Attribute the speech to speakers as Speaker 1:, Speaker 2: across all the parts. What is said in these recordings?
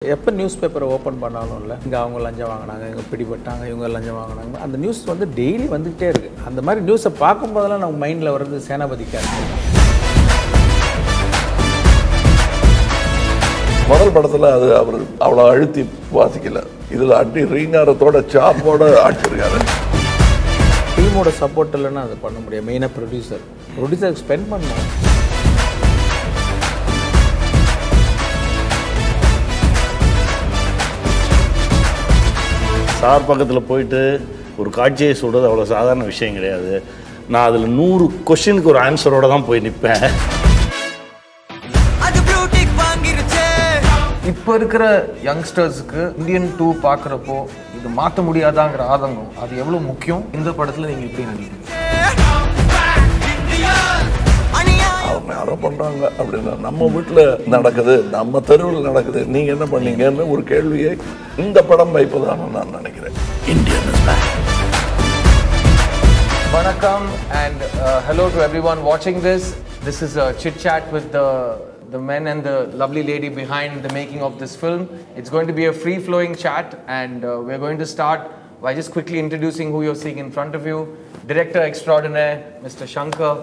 Speaker 1: எப்போ நியூஸ் பேப்பரை ஓப்பன் பண்ணாலும் இல்லை இங்கே அவங்க லஞ்சம் வாங்கினாங்க இங்கே பிடிபட்டாங்க இவங்க லஞ்சம் வாங்கினாங்க அந்த நியூஸ் வந்து டெய்லி வந்துகிட்டே இருக்குது. அந்த மாதிரி நியூஸை பார்க்கும்போதெல்லாம் நம்ம மைண்டில் வர்றது சேனாபதிக்காரு.
Speaker 2: முதல் படத்தில் அது அவர் அவ்வளோ அழுத்தி வாசிக்கல. இதில் அடி ரீங்காரத்தோட சாப்போட ஆடிச்சிருக்காரு.
Speaker 1: டீமோட சப்போர்ட் இல்லைன்னா அதை பண்ண முடியாது. மெயினாக ப்ரொடியூசருக்கு ஸ்பெண்ட் பண்ணணும்.
Speaker 3: சார் பக்கத்தில் போயிட்டு ஒரு காட்சியை சொல்கிறது அவ்வளோ சாதாரண விஷயம் கிடையாது. நான் அதில் 100 கொஷினுக்கு ஒரு ஆன்சரோட தான் போய் நிற்பேன்.
Speaker 4: இப்போ இருக்கிற யங்ஸ்டர்ஸுக்கு இந்தியன் 2 பார்க்குறப்போ இது மாற்ற முடியாதாங்கிற ஆதங்கம் அது எவ்வளோ முக்கியம்? இந்த படத்தில் நீங்கள் எப்படி நினைக்கிறீங்க?
Speaker 2: அவங்க யாரோ பண்ணுறாங்க அப்படின்னா நம்ம வீட்டில் நடக்குது, நம்ம தெருவில் நடக்குது, நீங்கள் என்ன பண்ணீங்கன்னு ஒரு கேள்வியை இந்த படம் வைப்பதான்னு நான் நினைக்கிறேன். Indian is back.
Speaker 4: Vanakkam and hello to everyone watching this. This is a chit chat with the men and the lovely lady behind the making of this film. It's going to be a free flowing chat and we're going to start by just quickly introducing who you're seeing in front of you. Director extraordinaire Mr. Shankar.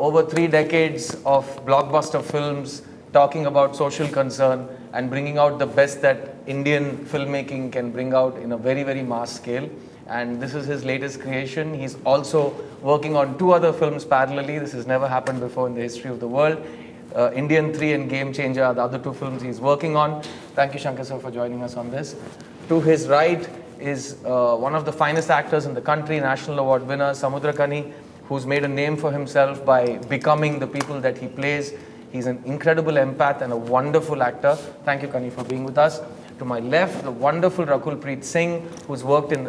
Speaker 4: Over 3 decades of blockbuster films talking about social concern and bringing out the best that Indian filmmaking can bring out in a very, very mass scale. And this is his latest creation. He's also working on 2 other films parallelly. This has never happened before in the history of the world. Indian 3 and Game Changer are the other 2 films he's working on. Thank you, Shankar sir, for joining us on this. To his right is one of the finest actors in the country, National Award winner, Samuthirakani, who's made a name for himself by becoming the people that he plays. He's an incredible empath and a wonderful actor. Thank you, Kani, for being with us. To my left, the wonderful Rakul Preet Singh, who's worked in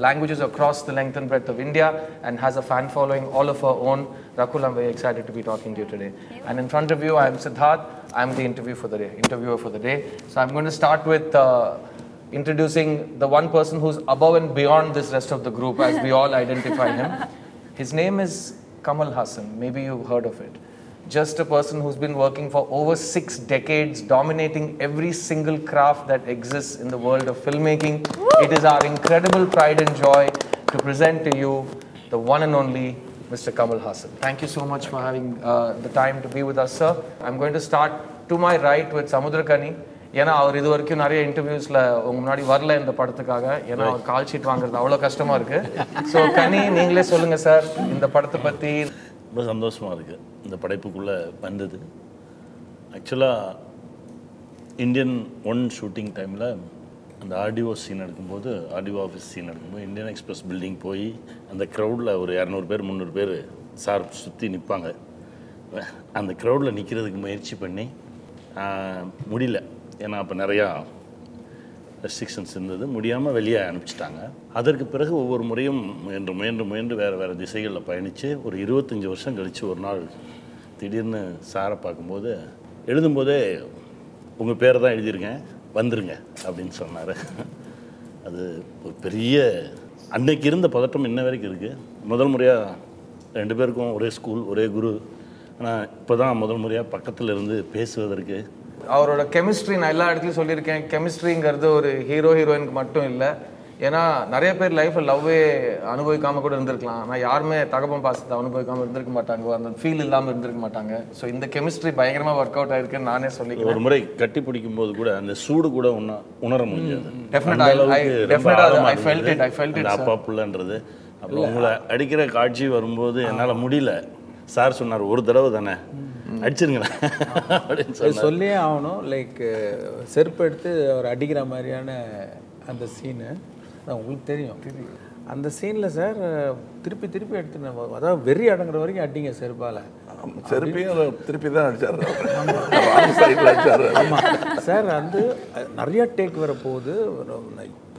Speaker 4: languages across the length and breadth of India and has a fan following all of her own. Rakul, I'm very excited to be talking to you today. And in front of you, I'm Siddharth. I'm the interviewer for the day. So I'm going to start with introducing the one person who's above and beyond this rest of the group, as we all identify him. His name is Kamal Haasan. Maybe you've heard of it. Just a person who's been working for over 6 decades, dominating every single craft that exists in the world of filmmaking. It is our incredible pride and joy to present to you the one and only Mr. Kamal Haasan. Thank you so much for having the time to be with us, sir. I'm going to start to my right with Samuthirakani. ஏன்னா அவர் இது வரைக்கும் நிறைய இன்டர்வியூஸில் உங்க முன்னாடி வரல இந்த படத்துக்காக. ஏன்னா அவர் கால் ஷீட் வாங்குறது அவ்வளோ கஷ்டமாக இருக்குது. ஸோ கனி, நீங்களே சொல்லுங்கள் சார் இந்த படத்தை பற்றி.
Speaker 3: ரொம்ப சந்தோஷமாக இருக்குது இந்த படைப்புக்குள்ளே வந்தது. ஆக்சுவலாக இந்தியன் 1 ஷூட்டிங் டைமில் அந்த ஆர்டிஓ சீன் எடுக்கும்போது, ஆர்டிஓ ஆஃபீஸ் சீன் எடுக்கும்போது இந்தியன் எக்ஸ்பிரஸ் பில்டிங் போய் அந்த க்ரௌடில் ஒரு 200 பேர் 300 பேர் சார் சுற்றி நிற்பாங்க. அந்த க்ரௌடில் நிற்கிறதுக்கு முயற்சி பண்ணி முடியல. ஏன்னா அப்போ நிறையா ரெஸ்ட்ரிக்ஷன்ஸ் இருந்தது, முடியாமல் வெளியே அனுப்பிச்சிட்டாங்க. அதற்கு பிறகு ஒவ்வொரு முறையும் முயன்று வேறு திசைகளில் பயணித்து ஒரு 25 வருஷம் கழித்து ஒரு நாள் திடீர்னு சாரை பார்க்கும்போது, எழுதும்போதே உங்கள் பேரை தான் எழுதியிருக்கேன் வந்துருங்க அப்படின்னு சொன்னார். அது ஒரு பெரிய அன்னைக்கு இருந்த பதட்டம் இன்ன வரைக்கும் இருக்குது. முதல் முறையாக 2 பேருக்கும் ஒரே ஸ்கூல் ஒரே குரு. ஆனால் இப்போ தான் முதல் முறையாக பக்கத்தில் இருந்து பேசுவதற்கு.
Speaker 4: அவரோட கெமிஸ்ட்ரி நான் எல்லா இடத்துலையும் சொல்லியிருக்கேன். கெமிஸ்ட்ரிங்கிறது ஒரு ஹீரோயினுக்கு மட்டும் இல்லை. ஏன்னா நிறைய பேர் லைஃப்பில் லவ்வே அனுபவிக்காமல் கூட இருந்திருக்கலாம். ஆனால் யாருமே தகப்பம் பாசத்தை அனுபவிக்காமல் இருந்திருக்க மாட்டாங்க, அந்த ஃபீல் இல்லாமல் இருந்திருக்க மாட்டாங்க. ஸோ இந்த கெமிஸ்ட்ரி பயங்கரமாக ஒர்க் அவுட் ஆயிருக்குன்னு நானே சொல்லிக்கிறேன்.
Speaker 3: ஒரு முறை கட்டி பிடிக்கும் போது கூட அந்த சூடு கூட உணர முடியாது. அப்பா புள்ளன்றது. அப்போ உங்களை அடிக்கிற காட்சி வரும்போது என்னால் முடியல. சார் சொன்னார் ஒரு தடவை தானே அடிச்சிருங்களேன் அப்படின்னு
Speaker 1: சொல்லியே ஆகணும். லைக் செருப்பு எடுத்து அவர் அடிக்கிற மாதிரியான அந்த சீனு உங்களுக்கு தெரியும். அந்த சீனில் சார் திருப்பி எடுத்து அதாவது வெறி அடங்குற வரைக்கும் அடிங்க செருப்பால்.
Speaker 2: செருப்பையும் திருப்பி தான் அடிச்சார்.
Speaker 1: ஆமாம் சார், வந்து நிறைய டேக் வர போகுது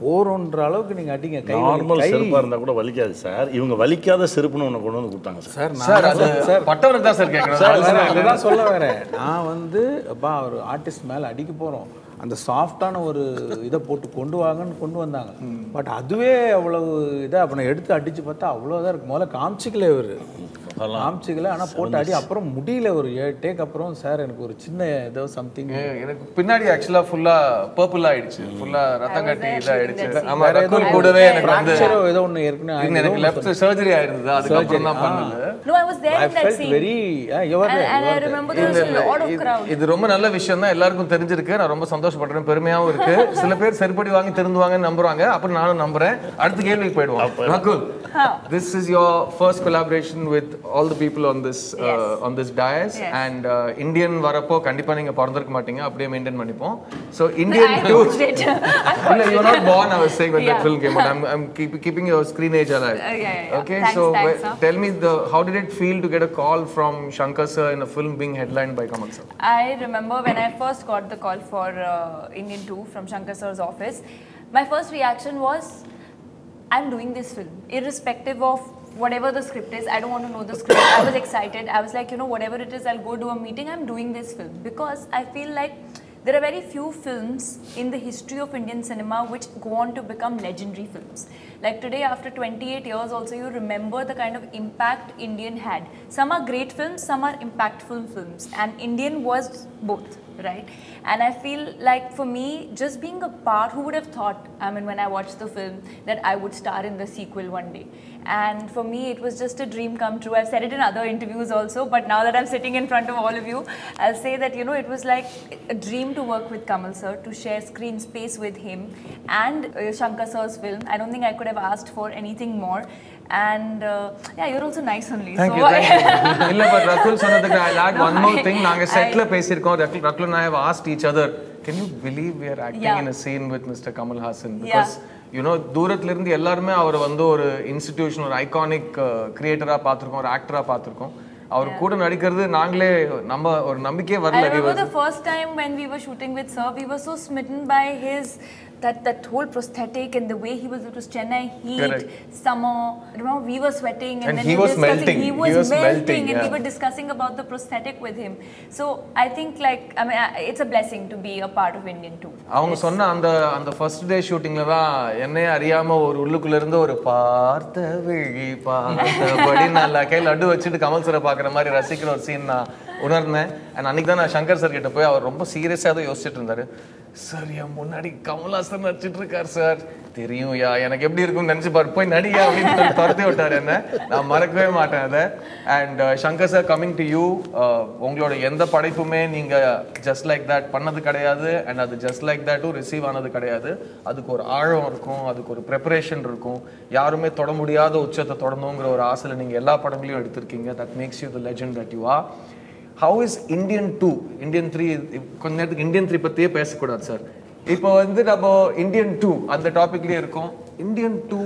Speaker 1: போகிறோன்ற அளவுக்கு நீங்கள் அடிங்க.
Speaker 3: நார்மல் செருப்பாக இருந்தால் கூட வலிக்காது சார். இவங்க வலிக்காத செருப்புன்னு ஒன்று கொண்டு வந்து கொடுத்தாங்க சார்.
Speaker 4: சார் பட்டவனுக்கு தான் சார் கேட்குறேன்.
Speaker 1: அதுதான் சொல்ல வரேன். நான் வந்து அப்பா ஒரு ஆர்டிஸ்ட் மேலே அடிக்க போகிறோம், அந்த சாஃப்டான ஒரு இதை போட்டு கொண்டு வாங்கன்னு கொண்டு வந்தாங்க. பட் அதுவே அவ்வளவு இதாக அப்போ நான் எடுத்து அடித்து பார்த்தா அவ்வளோதான் இருக்குது. முதல்ல காமிச்சிக்கல இவர் காமிச்சிக்கல ஆனால் போட்டு அடி அப்புறம் முடியல ஒரு 7 டேக் அப்புறம் சார் எனக்கு ஒரு சின்ன ஏதோ சம்திங்
Speaker 4: எனக்கு பின்னாடி ஆக்சுவலா ஃபுல்லா பர்பிள் ஆயிடுச்சு ஃபுல்லா ரத்தம் கட்டி இதாயிடுச்சு ஆமா ரகுல் கூடவே எனக்கு வந்து
Speaker 1: ஏதோ ஒன்று ஏற்கனவே
Speaker 4: எனக்கு லெஃப்ட் சர்ஜரி ஆயிருந்தது அதுக்கப்புறம் தான் பண்ணது
Speaker 5: No, I was there in that scene.
Speaker 1: very you are
Speaker 5: and I remember there was a lot of crowd.
Speaker 4: இது ரொம்ப நல்ல விஷயம் தான் எல்லாருக்கும் தெரிஞ்சிருக்கு நான் ரொம்ப சந்தோஷப்படுறேன் பெருமையாவும் இருக்கு சில பேர் செருப்படி வாங்கி திருந்துவாங்கன்னு நம்புறாங்க அப்புறம் நானும் நம்புறேன் அடுத்த கேள்விக்கு போய்டுவோம் Rakul, this is your first collaboration with all the people on this dais and Indian வரப்போ கண்டிப்பா நீங்க பிறந்திருக்க மாட்டீங்க அப்படியே மெயின்டைன் பண்ணிப்போம் so Indian too no, you're not born I was saying when that film came out I'm keeping your screen age alive okay
Speaker 5: thanks,
Speaker 4: so
Speaker 5: thanks,
Speaker 4: tell me how did it feel to get a call from Shankar sir in a film being headlined by Kamal sir?
Speaker 5: I remember when I first got the call for Indian 2 from Shankar sir's office, my first reaction was, I'm doing this film, irrespective of whatever the script is. I don't want to know the script. I was excited. I was like, whatever it is, I'll go do a meeting. I'm doing this film because I feel like there are very few films in the history of Indian cinema which go on to become legendary films. Like today, after 28 years also, you remember the kind of impact Indian had. Some are great films, some are impactful films. And Indian was both, right? And I feel like for me, just being a part, who would have thought, I mean, when I watched the film, that I would star in the sequel one day. And for me, it was just a dream come true. I've said it in other interviews also, but now that I'm sitting in front of all of you, I'll say that, it was like a dream to work with Kamal sir, to share screen space with him and Shankar sir's film. I don't think I could have asked for anything more. And you're also nice only.
Speaker 4: Thank you. illa but Rakul sonadukku I'll add one more thing naanga set la pesirkom Rakul and I have asked each other, can you believe we are acting in a scene with Mr. Kamal Haasan because தூரத்துல இருந்து எல்லாரும் அவரை வந்து ஒரு institution ஒரு iconic கிரியேட்டரா பாத்துறோம் ஒரு ஆக்டரா பாத்துறோம் அவர் கூட நடிக்கிறது நாங்களே நம்ம ஒரு நம்பிக்கையே வரல
Speaker 5: I remember the first time when we were shooting with sir we were so smitten by his that whole prosthetic and the way he was, it was Chennai heat, correct. Summer, remember we were sweating and then
Speaker 4: he was melting.
Speaker 5: He was melting and we were discussing about the prosthetic with him. So I think it's a blessing to be a part of Indian too.
Speaker 4: அவங்க சொன்ன அந்த first day ஷூட்டிங்ல தான் என்னைய அறியாம ஒரு உள்ளுக்குள்ள இருந்து ஒரு பார்த்த விழி பார்த்தபடி நான் கையில் லட்டு வச்சுட்டு கமல் சரை பார்க்குற மாதிரி ரசிக்கிற ஒரு சீன் நான் உணர்ந்தேன் அண்ட் அன்னைக்கு தான் நான் சங்கர் சார் கிட்ட போய் அவர் ரொம்ப சீரியஸாக தான் யோசிச்சுட்டு இருந்தாரு சார் என் முன்னாடி கமல்ஹாசன் நடிச்சிட்டு இருக்கார் சார் தெரியும் எனக்கு எப்படி இருக்கும்னு நினைச்சு பாரு போய் நடிகா அப்படின்னு துரத்தி விட்டார் என்ன நான் மறக்கவே மாட்டேன் அதை and Shankar sir coming to you உங்களோட எந்த படைப்புமே நீங்க ஜஸ்ட் லைக் தட் பண்ணது கிடையாது அண்ட் அது ஜஸ்ட் லைக் தட்டும் ரிசீவ் ஆனது கிடையாது அதுக்கு ஒரு ஆழம் இருக்கும் அதுக்கு ஒரு ப்ரிப்பரேஷன் இருக்கும் யாருமே தொட முடியாத உச்சத்தை தொடணுங்கிற ஒரு ஆசையில் நீங்க எல்லா படங்களையும் எடுத்திருக்கீங்க that makes you the legend that you are How is Indian 2, Indian 3, கொஞ்ச நேரத்துக்கு Indian 3 பத்தியே பேசக்கூடாது சார் இப்போ வந்து நம்ம Indian 2 அந்த டாபிக்லேயே இருக்கோம் Indian 2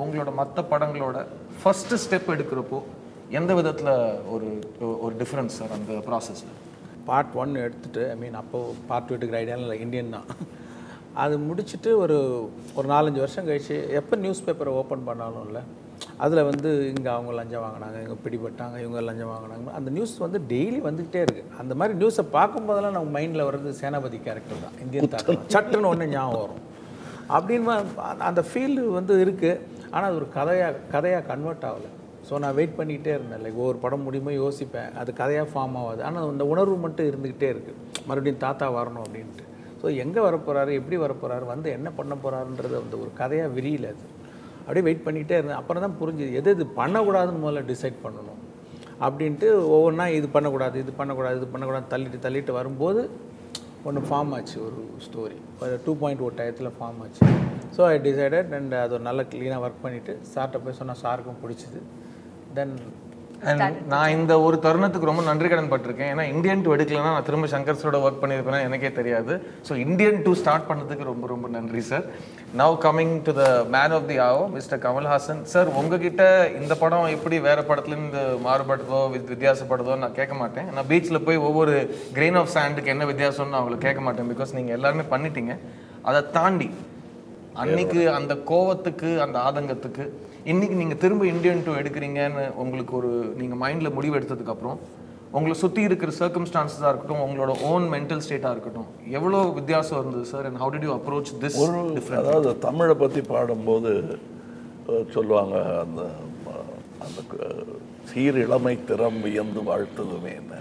Speaker 4: உங்களோட மற்ற படங்களோட ஃபர்ஸ்ட் ஸ்டெப் எடுக்கிறப்போ எந்த விதத்தில் ஒரு டிஃப்ரென்ஸ் சார் அந்த ப்ராசஸில்
Speaker 1: பார்ட் 1 எடுத்துகிட்டு அப்போ பார்ட் 2 எடுக்கிற ஐடியாவில் இல்லை இந்தியன் தான் அது முடிச்சுட்டு ஒரு 4-5 வருஷம் கழிச்சு எப்போ நியூஸ் பேப்பரை ஓப்பன் பண்ணாலும் இல்லை அதில் வந்து இங்கே அவங்க லஞ்சம் வாங்கினாங்க இங்கே பிடிபட்டாங்க இவங்க லஞ்சம் வாங்கினாங்க அந்த நியூஸ் வந்து டெய்லி வந்துக்கிட்டே இருக்குது அந்த மாதிரி நியூஸை பார்க்கும்போதெல்லாம் நம்ம மைண்டில் வர்றது சேனாபதி கேரக்டர் தான் இந்தியன் தாக்கம் சட்டுன்னு ஒன்று ஞாபகம் வரும் அப்படின்னு அந்த ஃபீல்டு வந்து இருக்குது ஆனால் அது ஒரு கதையாக கன்வெர்ட் ஆகலை ஸோ நான் வெயிட் பண்ணிக்கிட்டே இருந்தேன் லைக் ஒவ்வொரு படம் முடியுமோ யோசிப்பேன் அது கதையாக ஃபார்ம் ஆகாது ஆனால் அந்த உணர்வு மட்டும் இருந்துக்கிட்டே இருக்குது மறுபடியும் தாத்தா வரணும் அப்படின்ட்டு ஸோ எங்கே வரப்போகிறாரு எப்படி வரப்போகிறாரு வந்து என்ன பண்ண போகிறாருன்றது அந்த ஒரு கதையாக விரியல அது அப்படியே வெயிட் பண்ணிகிட்டே இருந்தேன் அப்புறம் தான் புரிஞ்சுது எது பண்ணக்கூடாதுன்னு முதல்ல டிசைட் பண்ணணும் அப்படின்ட்டு ஒவ்வொன்றா இது பண்ணக்கூடாது தள்ளிட்டு வரும்போது ஒன்று ஃபார்ம் ஆச்சு ஒரு ஸ்டோரி ஒரு 2.0 டயத்தில் ஃபார்ம் ஆச்சு ஸோ ஐ டிசைடட் அண்ட் அது ஒரு நல்ல க்ளீனாக ஒர்க் பண்ணிவிட்டு சார்கிட்ட போய் சொன்னால் சாருக்கும் பிடிச்சிது தென்
Speaker 4: நான் இந்த ஒரு தருணத்துக்கு ரொம்ப நன்றி கடன் பட்டிருக்கேன் ஏன்னா Indian 2 எடுக்கலன்னா நான் திரும்ப சங்கர் சரோட ஒர்க் பண்ணியிருப்பேன்னா எனக்கே தெரியாது ஸோ Indian 2 ஸ்டார்ட் பண்ணதுக்கு ரொம்ப ரொம்ப நன்றி sir now coming to the man of the hour mister Kamal Haasan sir உங்ககிட்ட இந்த படம் எப்படி வேற படத்துலேருந்து மாறுபடுதோ வித்தியாசப்படுதோ நான் கேட்க மாட்டேன் நான் பீச்சில் போய் ஒவ்வொரு கிரெயின் ஆஃப் சாண்டுக்கு என்ன வித்தியாசம்னு அவங்களை கேட்க மாட்டேன் பிகாஸ் நீங்கள் எல்லாருமே பண்ணிட்டீங்க அதை தாண்டி அன்னைக்கு அந்த கோவத்துக்கு அந்த ஆதங்கத்துக்கு இன்னைக்கு நீங்கள் திரும்ப Indian 2 எடுக்கிறீங்கன்னு உங்களுக்கு ஒரு நீங்கள் மைண்டில் முடிவு எடுத்ததுக்கப்புறம் உங்களை சுற்றி இருக்கிற சர்க்கம்ஸ்டான்ஸாக இருக்கட்டும் உங்களோட ஓன் மென்டல் ஸ்டேட்டாக இருக்கட்டும் எவ்வளோ வித்தியாசம் இருந்தது sir and how did you approach this
Speaker 2: அதாவது தமிழை பற்றி பாடும்போது சொல்லுவாங்க அந்த அந்த சீர் இளமை திறம் வியந்து வாழ்த்துதுமே என்ன,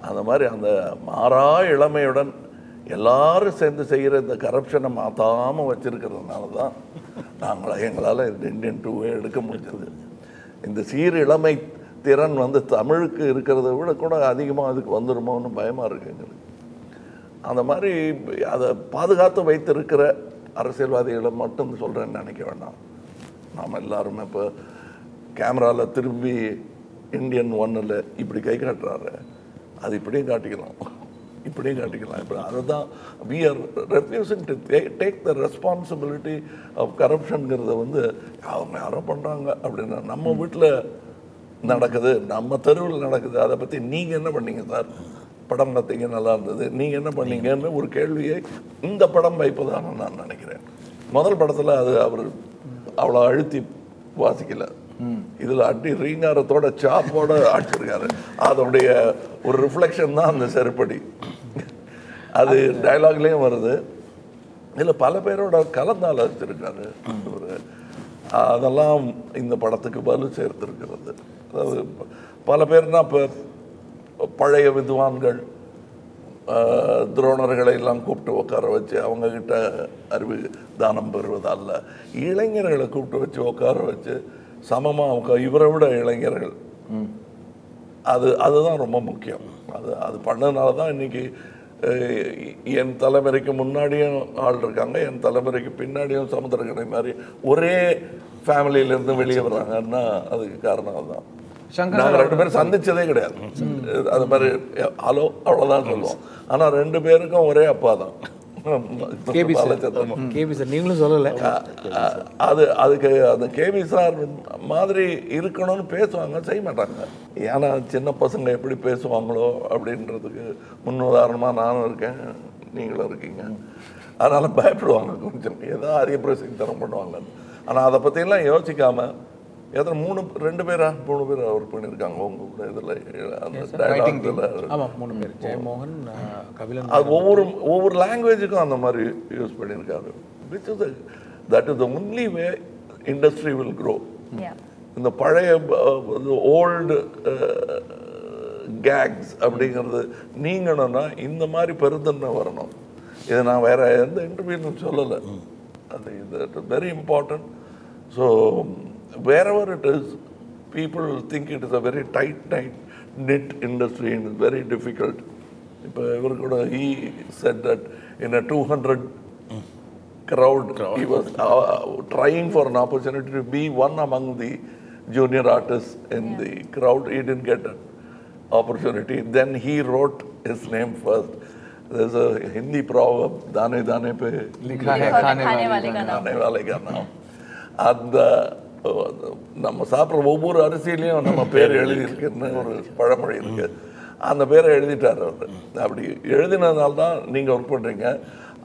Speaker 2: அந்த மாதிரி அந்த மாறா இளமையுடன் எல்லாரும் சேர்ந்து செய்கிற இந்த கரப்ஷனை மாற்றாமல் வச்சுருக்கிறதுனால தான் எங்களால் இந்தியன் 2 எடுக்க முடிஞ்சது. இந்த சீர் இளமை திறன் தமிழுக்கு இருக்கிறத விட கூட அதிகமாக அதுக்கு வந்துடுமோன்னு பயமாக இருக்குது எங்களுக்கு. அந்த மாதிரி அதை பாதுகாத்து வைத்திருக்கிற அரசியல்வாதிகளை மட்டும் சொல்கிறேன்னு நினைக்க வேண்டாம். நாம் எல்லாருமே இப்போ கேமராவில் திரும்பி இந்தியன் 1 இப்படி கை காட்டுறாரு, அது இப்படியும் காட்டிக்கலாம், இப்படியும் காட்டிக்கலாம். இப்போ அதுதான் we are refusing to take the responsibility of corruptionங்கிறத அவங்க யாரோ பண்ணுறாங்க அப்படின்னா நம்ம வீட்டில் நடக்குது, நம்ம தெருவில் நடக்குது, அதை பற்றி நீங்கள் என்ன பண்ணீங்க சார், படம் பார்த்தீங்க நல்லா இருந்தது, நீங்கள் என்ன பண்ணீங்கன்னு ஒரு கேள்வியை இந்த படம் வைப்பதான்னு நான் நினைக்கிறேன். முதல் படத்தில் அது அவர் அவ்வளோ அழுத்தி வாசிக்கல, இதில் அடி ரீங்காரத்தோட சாப்போட ஆடிச்சிருக்காரு. அதோடைய ஒரு ரிஃப்ளெக்ஷன் தான் அந்த செருப்படி. அது டைலாக்லேயும் வருது, இதில் பல பேரோட கலந்தால் வச்சிருக்காரு. அதெல்லாம் இந்த படத்துக்கு வலு சேர்த்துருக்கிறது. அதாவது பல பேர்னா இப்போ பழைய வித்வான்கள் துரோணர்களை எல்லாம் கூப்பிட்டு உட்கார வச்சு அவங்கக்கிட்ட அறிவு தானம் பெறுவதல்ல, இளைஞர்களை கூப்பிட்டு வச்சு உட்கார வச்சு சமமாக இவரை விட இளைஞர்கள், அதுதான் ரொம்ப முக்கியம். அது பண்ணதுனால தான் இன்றைக்கி என் தலைமுறைக்கு முன்னாடியும் ஆள் இருக்காங்க, என் தலைமுறைக்கு பின்னாடியும் சமுத்திரக்கணி மாதிரி ஒரே ஃபேமிலியிலேருந்து வெளியே வர்றாங்கன்னா அதுக்கு காரணம் அதுதான். நாங்கள் 2 பேரும் சந்திச்சதே கிடையாது, அது மாதிரி ஹலோ அவ்வளோதான் சொல்லுவோம். ஆனால் 2 பேருக்கும் ஒரே அப்பா தான்.
Speaker 1: நீங்களும் சொல்லலை
Speaker 2: அதுக்கு அந்த கேபி சார் மாதிரி இருக்கணும்னு பேசுவாங்க, செய்ய மாட்டாங்க. ஏன்னா சின்ன பசங்க எப்படி பேசுவாங்களோ அப்படின்றதுக்கு முன்னுதாரணமாக நானும் இருக்கேன், நீங்களும் இருக்கீங்க. அதனால் பயப்படுவாங்க கொஞ்சம், ஏதோ அதிக பிரசித்தரம் பண்ணுவாங்க. ஆனால் அதை பற்றியெல்லாம் யோசிக்காமல் எத்தனை 2 பேரா 3 பேர் ஒர்க் பண்ணியிருக்காங்க உங்க கூட. இதில்
Speaker 1: ஆமாம் 3 பேர், ஜெயமோகன், கபிலன்.
Speaker 2: அது ஒவ்வொரு லாங்குவேஜுக்கும் அந்த மாதிரி யூஸ் பண்ணியிருக்காரு. Which is that is the only way industry will grow. இந்த பழைய ஓல்டு கேக்ஸ் அப்படிங்கிறது நீங்கணும்னா இந்த மாதிரி பெருந்தன்மை வரணும். இதை நான் வேற எந்த இன்டர்வியூன்னு சொல்லலை, அது இது very important. So wherever it is, people think it is a very tight knit industry and it's very difficult. He said that in a 200 crowd he was trying for an opportunity to be one among the junior artists in the crowd. He didn't get an opportunity. Then he wrote his name first. There's a Hindi proverb, dane dane pe likha hai khane wale ka naam. And நம்ம சாப்பிட்ற ஒவ்வொரு அரிசியிலையும் நம்ம பேர் எழுதியிருக்குன்னு ஒரு பழமொழி இருக்கு. அந்த பேரை எழுதிட்டார் அவர். அப்படி எழுதினதுனால தான் நீங்கள் ஒர்க் பண்ணுறீங்க.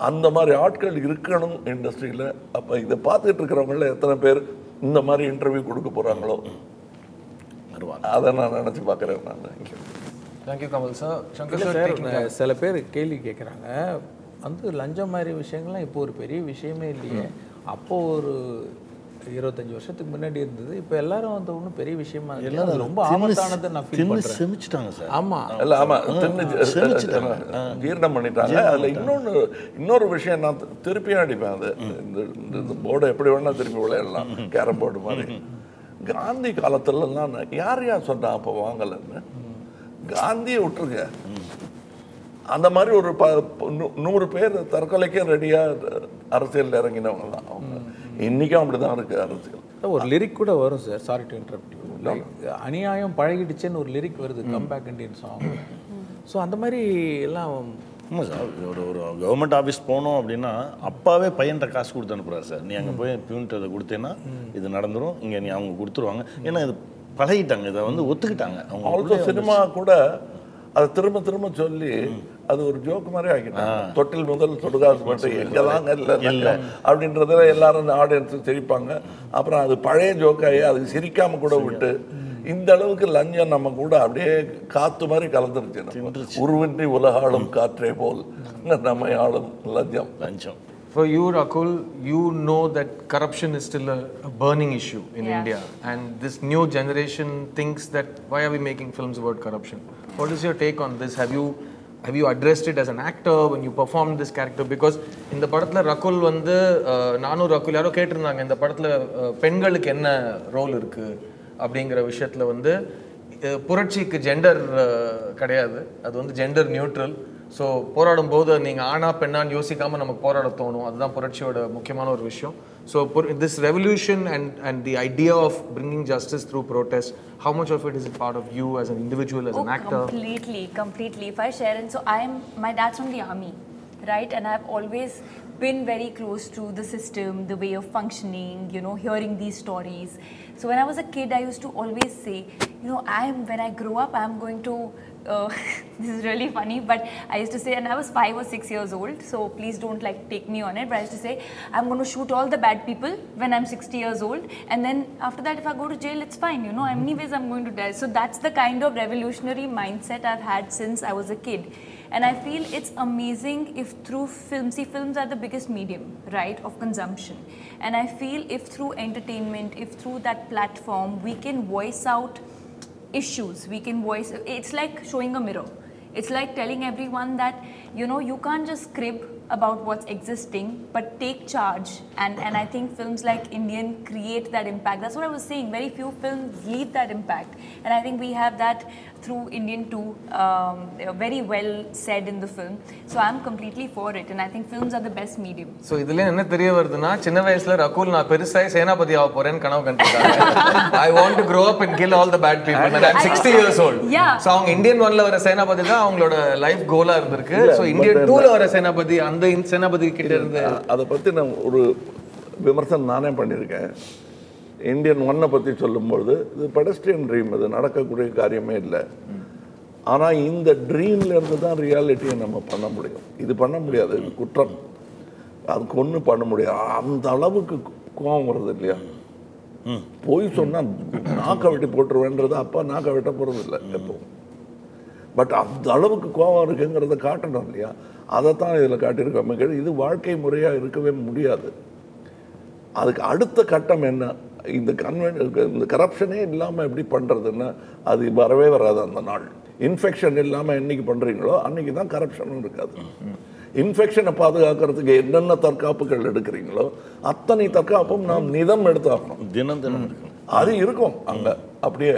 Speaker 2: அந்த மாதிரி ஆட்கள் இருக்கணும் இண்டஸ்ட்ரியில். அப்போ இதை பார்த்துட்டு இருக்கிறவங்கள எத்தனை பேர் இந்த மாதிரி இன்டர்வியூ கொடுக்க போகிறாங்களோ அதை நான் நினச்சி பார்க்குறேன். நான்
Speaker 4: தேங்க்யூ கமல் சார்.
Speaker 1: சங்கர், சில பேர் கேள்வி கேட்குறாங்க, லஞ்சம் மாதிரி விஷயங்கள்லாம் இப்போ ஒரு பெரிய விஷயமே இல்லையே, அப்போது ஒரு 25 வருஷத்துக்கு முன்னாடி இருந்தது, இப்போ எல்லாரும் ஒன்றும் பெரிய விஷயமா எல்லாரும் ரொம்ப ஆபத்தானது நான் ஃபீல் பண்றேன். செமிச்சிட்டாங்க சார்.
Speaker 2: ஜீரணம் பண்ணிட்டாங்க. அதில் இன்னொரு விஷயம் நான் திருப்பியும் அடிப்பேன். அது இந்த போர்டை எப்படி வேணா திருப்பி விளையாடலாம், கேரம் போர்டு மாதிரி. காந்தி காலத்துலலாம் யார் சொன்னா அப்போ வாங்கலன்னு, காந்தியை விட்டுருங்க, அந்த மாதிரி ஒரு 100 பேர் தற்கொலைக்கே ரெடியாக அரசியல் இறங்கினவங்க தான் அவங்க. இன்றைக்கும் அப்படி தான் இருக்குது அரசியல்.
Speaker 1: ஒரு லிரிக் கூட வரும் sir, sorry to interrupt you, அநியாயம் பழகிடுச்சுன்னு ஒரு லிரிக் வருது, come back Indian song. So அந்த மாதிரி எல்லாம்.
Speaker 3: ஆமாம் சார், ஒரு கவர்மெண்ட் ஆஃபீஸ் போனோம் அப்படின்னா அப்பாவே பையன்கிட்ட காசு கொடுத்து அனுப்புகிறார் சார். நீ அங்கே போய் பியூன்ட்டு அதை கொடுத்தேன்னா இது நடந்துடும், இங்கே நீ அவங்க கொடுத்துருவாங்க. ஏன்னா இது பழகிட்டாங்க, இதை ஒத்துக்கிட்டாங்க அவங்க.
Speaker 2: ஆல்சோ சினிமா கூட அதை திரும்ப திரும்ப சொல்லி அது ஒரு ஜோக்கு மாதிரி ஆகிட்டாங்க. தொட்டில் முதல் தொடுகாசு மட்டும் எங்கெல்லாம் இல்லை அப்படின்றதுல எல்லாரும் ஆடியன்ஸுக்கு சிரிப்பாங்க. அப்புறம் அது பழைய ஜோக்காகி அதுக்கு சிரிக்காம கூட விட்டு இந்த அளவுக்கு லஞ்சம் நம்ம கூட அப்படியே காற்று மாதிரி கலந்துருச்சு. உருவின்றி உலகாளும் காற்றே போல் நம்ம ஆளும் லஞ்சம்.
Speaker 4: For you, Rakul, you know that corruption is still a burning issue in India, and this new generation thinks that why are we making films about corruption? What is your take on this? Have you addressed it as an actor when you performed this character? Because in the படத்துல Rakul வந்து நானும் Rakul யாரோ கேட்டிருந்தாங்க இந்த படத்துல பெண்களுக்கு என்ன role இருக்கு அப்படிங்கிற விஷயத்துல வந்து புரட்சிக்கு ஜெண்டர் கிடையாது, அது வந்து ஜெண்டர் நியூட்ரல். ஸோ போராடும் போது நீங்கள் ஆனா பெண்ணான்னு யோசிக்காமல் நமக்கு போராட தோணும், அதுதான் புரட்சியோட முக்கியமான ஒரு விஷயம். So this revolution and the idea of bringing justice through protest, how much of it is it part of you as an individual, as an actor?
Speaker 5: Completely. If I share it, so my dad's from the army, right? And I've always been very close to the system, the way of functioning, you know, hearing these stories. So when I was a kid, I used to always say, you know, when I grow up, I'm going to this is really funny, but I used to say, and I was 5 or 6 years old, so please don't like take me on it, but I used to say, I'm going to shoot all the bad people when I'm 60 years old, and then after that, if I go to jail, it's fine, you know, anyways, I'm going to die. So that's the kind of revolutionary mindset I've had since I was a kid. And I feel it's amazing if through films, see, films are the biggest medium, right, of consumption. And I feel if through entertainment, if through that platform, we can voice out issues, it's like showing a mirror. It's like telling everyone that, you know, you can't just crib about what's existing, but take charge. And I think films like Indian create that impact. That's what I was saying. Very few films leave that impact. And I think we have that through Indian too, very well said in the film. So I'm completely for it. And I think films are the best medium.
Speaker 4: So idhile enna theriya varuduna chinna vayasla Rakul na perusai senapati ava poren kanavu kandirukanga. I want to grow up and kill all the bad people and I'm 60 years old.
Speaker 5: Yeah.
Speaker 4: So avanga Indian 1 la vara senapati da avangaloda life goal ah irundhirukku. So Indian 2 la vara senapati அந்த senapati கிட்ட இருந்து
Speaker 2: அத பத்தி நான் ஒரு விமர்சனம் நானே பண்ணியிருக்கேன். இந்தியன் 1 பற்றி சொல்லும்போது இது பெடஸ்ட்ரியன் ட்ரீம், இது நடக்கக்கூடிய காரியமே இல்லை. ஆனால் இந்த ட்ரீம்லேருந்து தான் ரியாலிட்டியை நம்ம பண்ண முடியும். இது பண்ண முடியாது, இது குற்றம், அதுக்கு ஒன்றும் பண்ண முடியாது. அந்த அளவுக்கு கோபம் வருது இல்லையா? போய் சொன்னால் நாக்க வெட்டி போட்டுருவேன்றது அப்பா நாக்க வெட்ட போகிறது இல்லை எப்பவும். பட் அந்த அளவுக்கு கோபம் இருக்குங்கிறத காட்டணும் இல்லையா? அதைத்தான் இதில் காட்டியிருக்கோம். இது வாழ்க்கை முறையாக இருக்கவே முடியாது. அதுக்கு அடுத்த கட்டம் என்ன? இந்த இந்த கரப்ஷனே இல்லாமல் எப்படி பண்ணுறதுன்னா அது வரவே வராது. அந்த நாள் இன்ஃபெக்ஷன் இல்லாமல் என்னைக்கு பண்ணுறீங்களோ அன்றைக்கி தான் கரப்ஷனும் இருக்காது. இன்ஃபெக்ஷனை பாதுகாக்கிறதுக்கு என்னென்ன தற்காப்புகள் எடுக்கிறீங்களோ அத்தனை தற்காப்பும் நாம் நிதம் எடுத்தாகணும்.
Speaker 3: தினம்
Speaker 2: அது இருக்கும் அங்கே. அப்படியே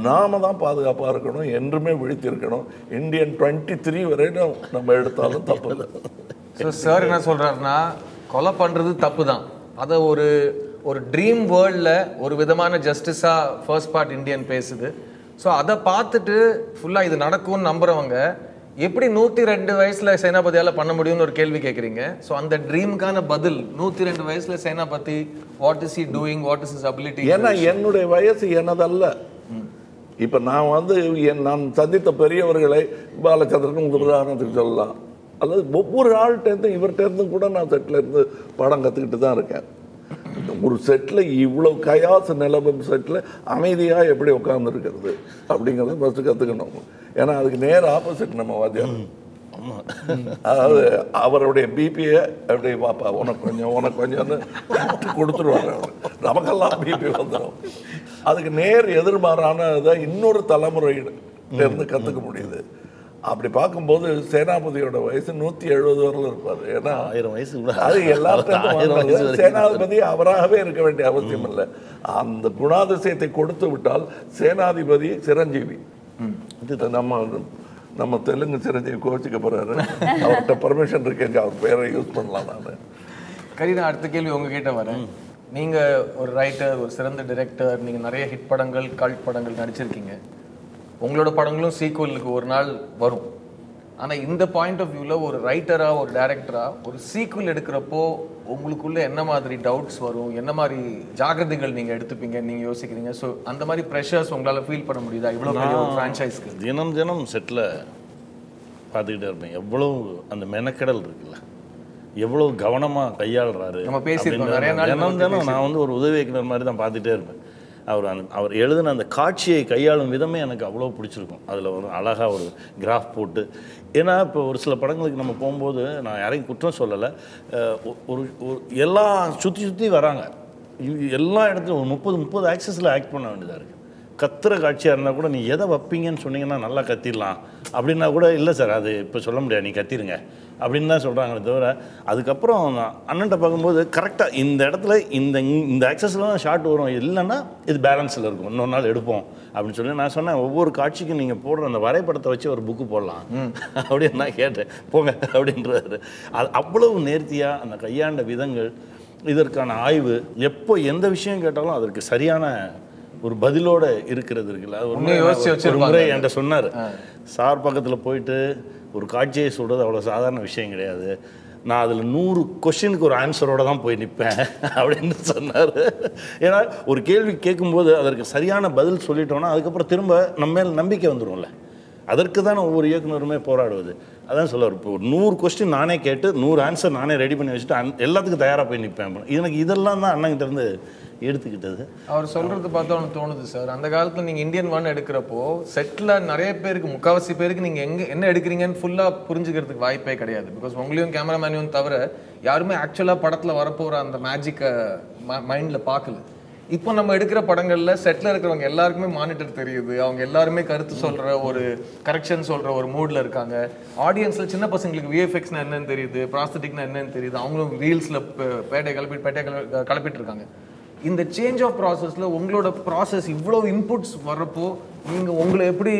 Speaker 2: நாம தான் பாதுகாப்பாக இருக்கணும், என்றுமே விழித்திருக்கணும். இந்தியன் 23 வரையும் நம்ம எடுத்தாலும் தப்பு இல்லை.
Speaker 4: ஸோ சார் என்ன சொல்கிறாருன்னா, கொலை பண்ணுறது தப்பு தான், அதை ஒரு ட்ரீம் வேர்ல்டில் ஒரு விதமான ஜஸ்டிஸாக ஃபர்ஸ்ட் பார்ட் இந்தியன் பேசுது. ஸோ அதை பார்த்துட்டு ஃபுல்லாக இது நடக்கும்னு நம்புகிறவங்க எப்படி 102 வயசில் சேனாபதியால் பண்ண முடியும்னு ஒரு கேள்வி கேட்குறீங்க. ஸோ அந்த ட்ரீமுக்கான பதில் 102 வயசில் Senapathi what is he doing, what is his ability?
Speaker 2: ஏன்னா என்னுடைய வயசு எனதல்ல. இப்போ நான் நான் சந்தித்த பெரியவர்களை பாலச்சந்திரன் உதாரணத்துக்கு சொல்லலாம், அல்லது ஒவ்வொரு ஆள்கிட்டேருந்தும் இவர்கிட்டேருந்தும் கூட நான் செட்டில் இருந்து பாடம் கற்றுக்கிட்டு தான் இருக்கேன். ஒரு செட்டில் இவ்வளோ கயாசு நிலவும் செட்டில் அமைதியாக எப்படி உட்காந்துருக்கிறது அப்படிங்கிறத ஃபஸ்ட்டு கற்றுக்கணும். ஏன்னா அதுக்கு நேர் ஆப்போசிட் நம்ம வாத்தியார். அதாவது அவருடைய பிபியை அப்படி பாப்பா உனக்கு கொஞ்சம்னு கொடுத்துருவாங்க. அவர் நமக்கெல்லாம் பிபி வந்துடும். அதுக்கு நேர் எதிர்மாறானதை இன்னொரு தலைமுறையிலிருந்து கற்றுக்க முடியுது. அப்படி பார்க்கும்போது சேனாபதியோட வயசு 170 வரல இருப்பார். ஏன்னா
Speaker 3: 1000 வயசு
Speaker 2: அது எல்லாத்தையும் சேனாதிபதி அவராகவே இருக்க வேண்டிய அவசியம் இல்லை. அந்த குணாதிசயத்தை கொடுத்து விட்டால் சேனாதிபதி சிரஞ்சீவி. நம்ம தெலுங்கு சிரஞ்சீவி கோச்சிக்க போறாரு, அவர்கிட்ட பர்மிஷன் இருக்கேங்க, அவர் பேரை யூஸ் பண்ணலாம். நான்
Speaker 4: கரீனா, அடுத்த கேள்வி உங்ககிட்ட வரேன். நீங்கள் ஒரு ரைட்டர், ஒரு சிறந்த டிரெக்டர், நீங்கள் நிறைய ஹிட் படங்கள், கல்ட் படங்கள் நடிச்சிருக்கீங்க. உங்களோட படங்களும் சீக்குவலுக்கு ஒரு நாள் வரும். ஆனால் இந்த பாயிண்ட் ஆஃப் வியூவில் ஒரு ரைட்டராக, ஒரு டைரக்டராக ஒரு சீக்குவல் எடுக்கிறப்போ உங்களுக்குள்ள என்ன மாதிரி டவுட்ஸ் வரும், என்ன மாதிரி ஜாகிரதைகள் நீங்கள் எடுத்துப்பீங்க, நீங்கள் யோசிக்கிறீங்க? ஸோ அந்த மாதிரி ப்ரெஷர்ஸ் உங்களால் ஃபீல் பண்ண முடியுதா இவ்வளோ பெரிய ஒரு ஃப்ரான்ச்சைஸ்க்கு?
Speaker 3: தினம் செட்டில் பார்த்துக்கிட்டே இருப்பேன். எவ்வளோ அந்த மெனக்கடல் இருக்குல்ல, எவ்வளோ கவனமாக கையாளுறாரு.
Speaker 4: நம்ம பேசியிருக்கோம் நிறைய நாள்.
Speaker 3: தினம் நான் ஒரு உதவி இயக்குனர் மாதிரி தான் பார்த்துட்டே இருப்பேன். அவர் எழுதின அந்த காட்சியை கையாளும் விதமே எனக்கு அவ்வளோ பிடிச்சிருக்கும். அதில் ஒரு அழகாக ஒரு கிராஃப் போட்டு, ஏன்னா இப்போ ஒரு சில படங்களுக்கு நம்ம போகும்போது நான் யாரையும் குற்றம் சொல்லலை, ஒரு எல்லாம் சுற்றி வராங்க, எல்லா இடத்துலையும் ஒரு 30 ஆக்சஸில் ஆக்ட் பண்ண வேண்டியதாக இருக்குது. கத்துற காட்சியாக இருந்தால் கூட நீ எதை வைப்பீங்கன்னு சொன்னீங்கன்னா நல்லா கத்திடலாம் அப்படின்னா கூட, இல்லை சார் அது இப்போ சொல்ல முடியாது, நீ கத்திருங்க அப்படின்னு தான் சொல்கிறாங்களே தவிர, அதுக்கப்புறம் அண்ணன்ட்ட பார்க்கும்போது கரெக்டாக இந்த இடத்துல இந்த ஆக்சஸில் தான் ஷார்ட் வரும், இல்லைன்னா இது பேலன்ஸில் இருக்கும், இன்னொரு நாள் எடுப்போம் அப்படின்னு சொல்லி நான் சொன்னேன். ஒவ்வொரு காட்சிக்கும் நீங்கள் போடுற அந்த வரைபடத்தை வச்சு ஒரு புக்கு போடலாம் அப்படின்னு நான் கேட்டேன். போங்க அப்படின்றாரு. அது அவ்வளவு நேர்த்தியாக அந்த கையாண்ட விதங்கள், இதற்கான ஆய்வு, எப்போ எந்த விஷயம் கேட்டாலும் அதற்கு சரியான ஒரு பதிலோட இருக்கிறது இருக்குல்ல. ஒரு முறை என்கிட்ட சொன்னார், சார் பக்கத்தில் போயிட்டு ஒரு காட்சியை சொல்கிறது அவ்வளோ சாதாரண விஷயம் கிடையாது, நான் அதில் 100 கொஸ்டினுக்கு ஒரு ஆன்சரோடு தான் போய் நிற்பேன் அப்படின்னு சொன்னார். ஏன்னா ஒரு கேள்வி கேட்கும்போது அதற்கு சரியான பதில் சொல்லிட்டோன்னா அதுக்கப்புறம் திரும்ப நம்ம மேல் நம்பிக்கை வந்துடும்ல. அதற்கு தான் ஒவ்வொரு இயக்குனருமே போராடுவது. அதான் சொல்லுவார், இப்போ ஒரு 100 கொஸ்டின் நானே கேட்டு 100 ஆன்சர் நானே ரெடி பண்ணி வச்சுட்டு எல்லாத்துக்கும் தயாராக போய் நிற்பேன். எனக்கு இதெல்லாம் தான் அண்ணங்கிட்ட இருந்து எடுத்துக்கிட்டது.
Speaker 4: அவர் சொல்கிறது பார்த்தா ஒன்று தோணுது சார், அந்த காலத்தில் நீங்கள் இந்தியன் 1 எடுக்கிறப்போ செட்டில் நிறைய பேருக்கு, முக்கால்வாசி பேருக்கு நீங்கள் என்ன எடுக்கிறீங்கன்னு ஃபுல்லாக புரிஞ்சுக்கிறதுக்கு வாய்ப்பே கிடையாது. பிகாஸ் உங்களையும் கேமராமேனையும் தவிர யாருமே ஆக்சுவலாக படத்தில் வரப்போகிற அந்த மேஜிக்கை மைண்டில் பார்க்கல. இப்போ நம்ம எடுக்கிற படங்களில் செட்டில் இருக்கிறவங்க எல்லாருக்குமே மானிட்டர் தெரியுது, அவங்க எல்லாருமே கருத்து சொல்கிற ஒரு கரெக்ஷன் சொல்கிற ஒரு மூடில் இருக்காங்க. ஆடியன்ஸில் சின்ன பசங்களுக்கு விஎஃப்எக்ஸ்னா என்னன்னு தெரியுது, ப்ராஸ்தட்டிக்னா என்னன்னு தெரியுது, அவங்களும் ரீல்ஸில் பேட்டை கிளப்பிட்டு இருக்காங்க. இந்த சேஞ்ச் ஆஃப் ப்ராசஸில் உங்களோட ப்ராசஸ் இவ்வளோ இன்புட்ஸ் வர்றப்போ நீங்கள் உங்களை எப்படி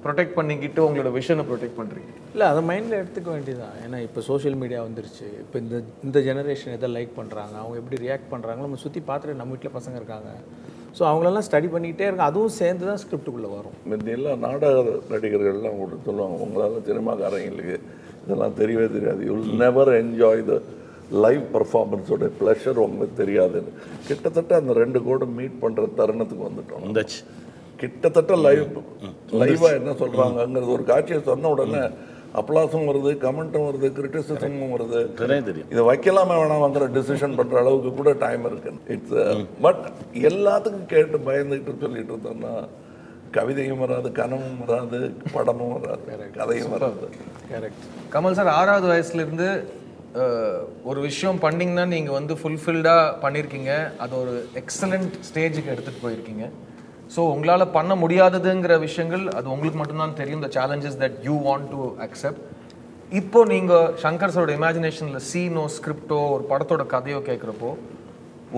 Speaker 4: ப்ரொடெக்ட் பண்ணிக்கிட்டு உங்களோட விஷனை ப்ரொடெக்ட் பண்ணுறீங்க?
Speaker 1: இல்லை, அதை மைண்டில் எடுத்துக்க வேண்டியதான். ஏன்னா இப்போ சோஷியல் மீடியா வந்துருச்சு. இப்போ இந்த ஜெனரேஷன் எதை லைக் பண்ணுறாங்க, அவங்க எப்படி ரியாக்ட் பண்ணுறாங்களோ நம்ம சுற்றி பார்த்துட்டு, நம்ம வீட்டில் பசங்க இருக்காங்க, ஸோ அவங்களெல்லாம் ஸ்டடி பண்ணிக்கிட்டே இருக்காங்க. அதுவும் சேர்ந்து தான் ஸ்கிரிப்டுக்குள்ளே வரும்.
Speaker 2: முன்னெல்லாம் நாடக நடிகர்கள்லாம் கூட சொல்லுவாங்க, உங்களால் சினிமாக்காரங்களுக்கு இதெல்லாம் தெரியவே தெரியாது, you will never enjoy the live பர்ஃபார்மன்ஸோட ப்ளஷர் உங்களுக்கு தெரியாதுன்னு. கிட்டத்தட்ட அந்த 2 கோடை மீட் பண்ணுற தருணத்துக்கு வந்துட்டோம். கிட்டத்தட்ட லைவாக என்ன சொல்கிறாங்கங்கிறது ஒரு காட்சியை சொன்ன உடனே அப்ளாஸும் வருது, கமெண்ட்டும் வருது, கிரிட்டிசிசமும் வருது. இதை வைக்கலாமே வேணாம்ங்கிற டிசிஷன் பண்ணுற அளவுக்கு கூட டைம் இருக்கு. இட்ஸ் பட் எல்லாத்துக்கும் கேட்டு பயந்துக்கிட்டு சொல்லிட்டு இருந்தோம்னா கவிதையும் வராது, கனவும் வராது, படமும் வராது, கதையும் வராது.
Speaker 1: கரெக்ட்.
Speaker 4: கமல் சார் 6வது வயசுலேருந்து ஒரு விஷயம் பண்ணிங்கன்னா நீங்கள் வந்து ஃபுல்ஃபில்டாக பண்ணியிருக்கீங்க, அது ஒரு எக்ஸலண்ட் ஸ்டேஜுக்கு எடுத்துகிட்டு போயிருக்கீங்க. ஸோ உங்களால் பண்ண முடியாததுங்கிற விஷயங்கள் அது உங்களுக்கு மட்டும்தான் தெரியும், the challenges that you want to accept. இப்போ நீங்கள் சங்கர் சாரோட இமேஜினேஷனில் சீனோ ஸ்கிரிப்டோ ஒரு படத்தோட கதையோ கேட்குறப்போ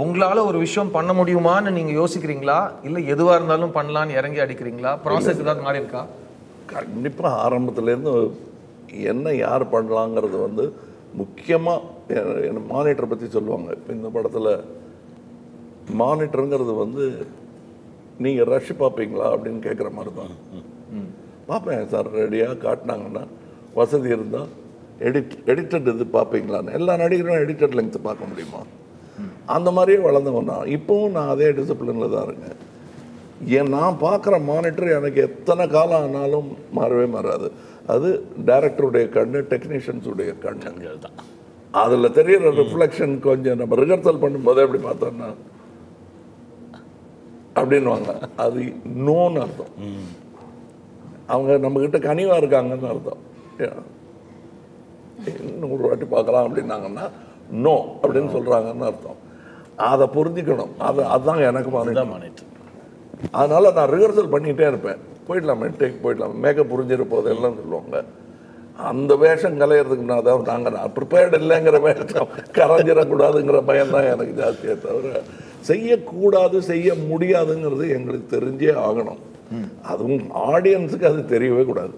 Speaker 4: உங்களால் ஒரு விஷயம் பண்ண முடியுமான்னு நீங்கள் யோசிக்கிறீங்களா, இல்லை எதுவாக இருந்தாலும் பண்ணலான்னு இறங்கி அடிக்கிறீங்களா? ப்ராசஸ் ஏதாவது மாறி இருக்கா?
Speaker 2: கண்டிப்பாக ஆரம்பத்துலேருந்து என்ன யார் பண்ணலாங்கிறது வந்து முக்கியமாக என்ன மானிட்டரை பற்றி சொல்லுவாங்க. இப்போ இந்த படத்தில் மானிட்டருங்கிறது வந்து நீங்கள் ரஷ் பார்ப்பீங்களா அப்படின்னு கேட்குற மாதிரி தான். பார்ப்பேன் சார், ரெடியாக காட்டினாங்கன்னா வசதி இருந்தால் எடிட்டட் இது பார்ப்பீங்களான்னு. எல்லா நடிகரும் எடிட்டட் லெங்க்த்து பார்க்க முடியுமா? அந்த மாதிரியே வளர்ந்தவன் நான். இப்போவும் நான் அதே டிசிப்ளினில் தான் இருக்கேன். நான் பார்க்குற மானிட்டர் எனக்கு எத்தனை காலம் ஆனாலும் மாறவே மாறாது. அது டைரக்டருடைய கண்ணு, டெக்னீஷியன்ஸுடைய கண்ணுங்கள் தான். அதில் தெரிகிற ரிஃப்ளெக்ஷன் கொஞ்சம் நம்ம ரிஹர்சல் பண்ணும்போது எப்படி பார்த்தோன்னா அப்படின்வாங்க, அது நோன்னு அர்த்தம். அவங்க நம்மக்கிட்ட கனிவாக இருக்காங்கன்னு அர்த்தம். இன்னும் ஒரு வாட்டி பார்க்கலாம் அப்படின்னாங்கன்னா நோ அப்படின்னு சொல்கிறாங்கன்னு அர்த்தம். அதை புரிஞ்சுக்கணும். அதுதான் எனக்கு மானிட்டர். அதனால் நான் ரிஹர்சல் பண்ணிகிட்டே இருப்பேன். போயிடலாமே, டேக் போயிடலாமே, மேக்கப் புரிஞ்சிட போது எல்லாம் சொல்லுவாங்க. அந்த வேஷம் கலையிறதுக்கு நான் ப்ரிப்பேர்டு இல்லைங்கிற வேஷம் கரைஞ்சிடக்கூடாதுங்கிற பயம்தான் எனக்கு ஜாஸ்தியாக தவிர செய்யக்கூடாது, செய்ய முடியாதுங்கிறது எங்களுக்கு தெரிஞ்சே ஆகணும். அதுவும் ஆடியன்ஸுக்கு அது தெரியவே கூடாது.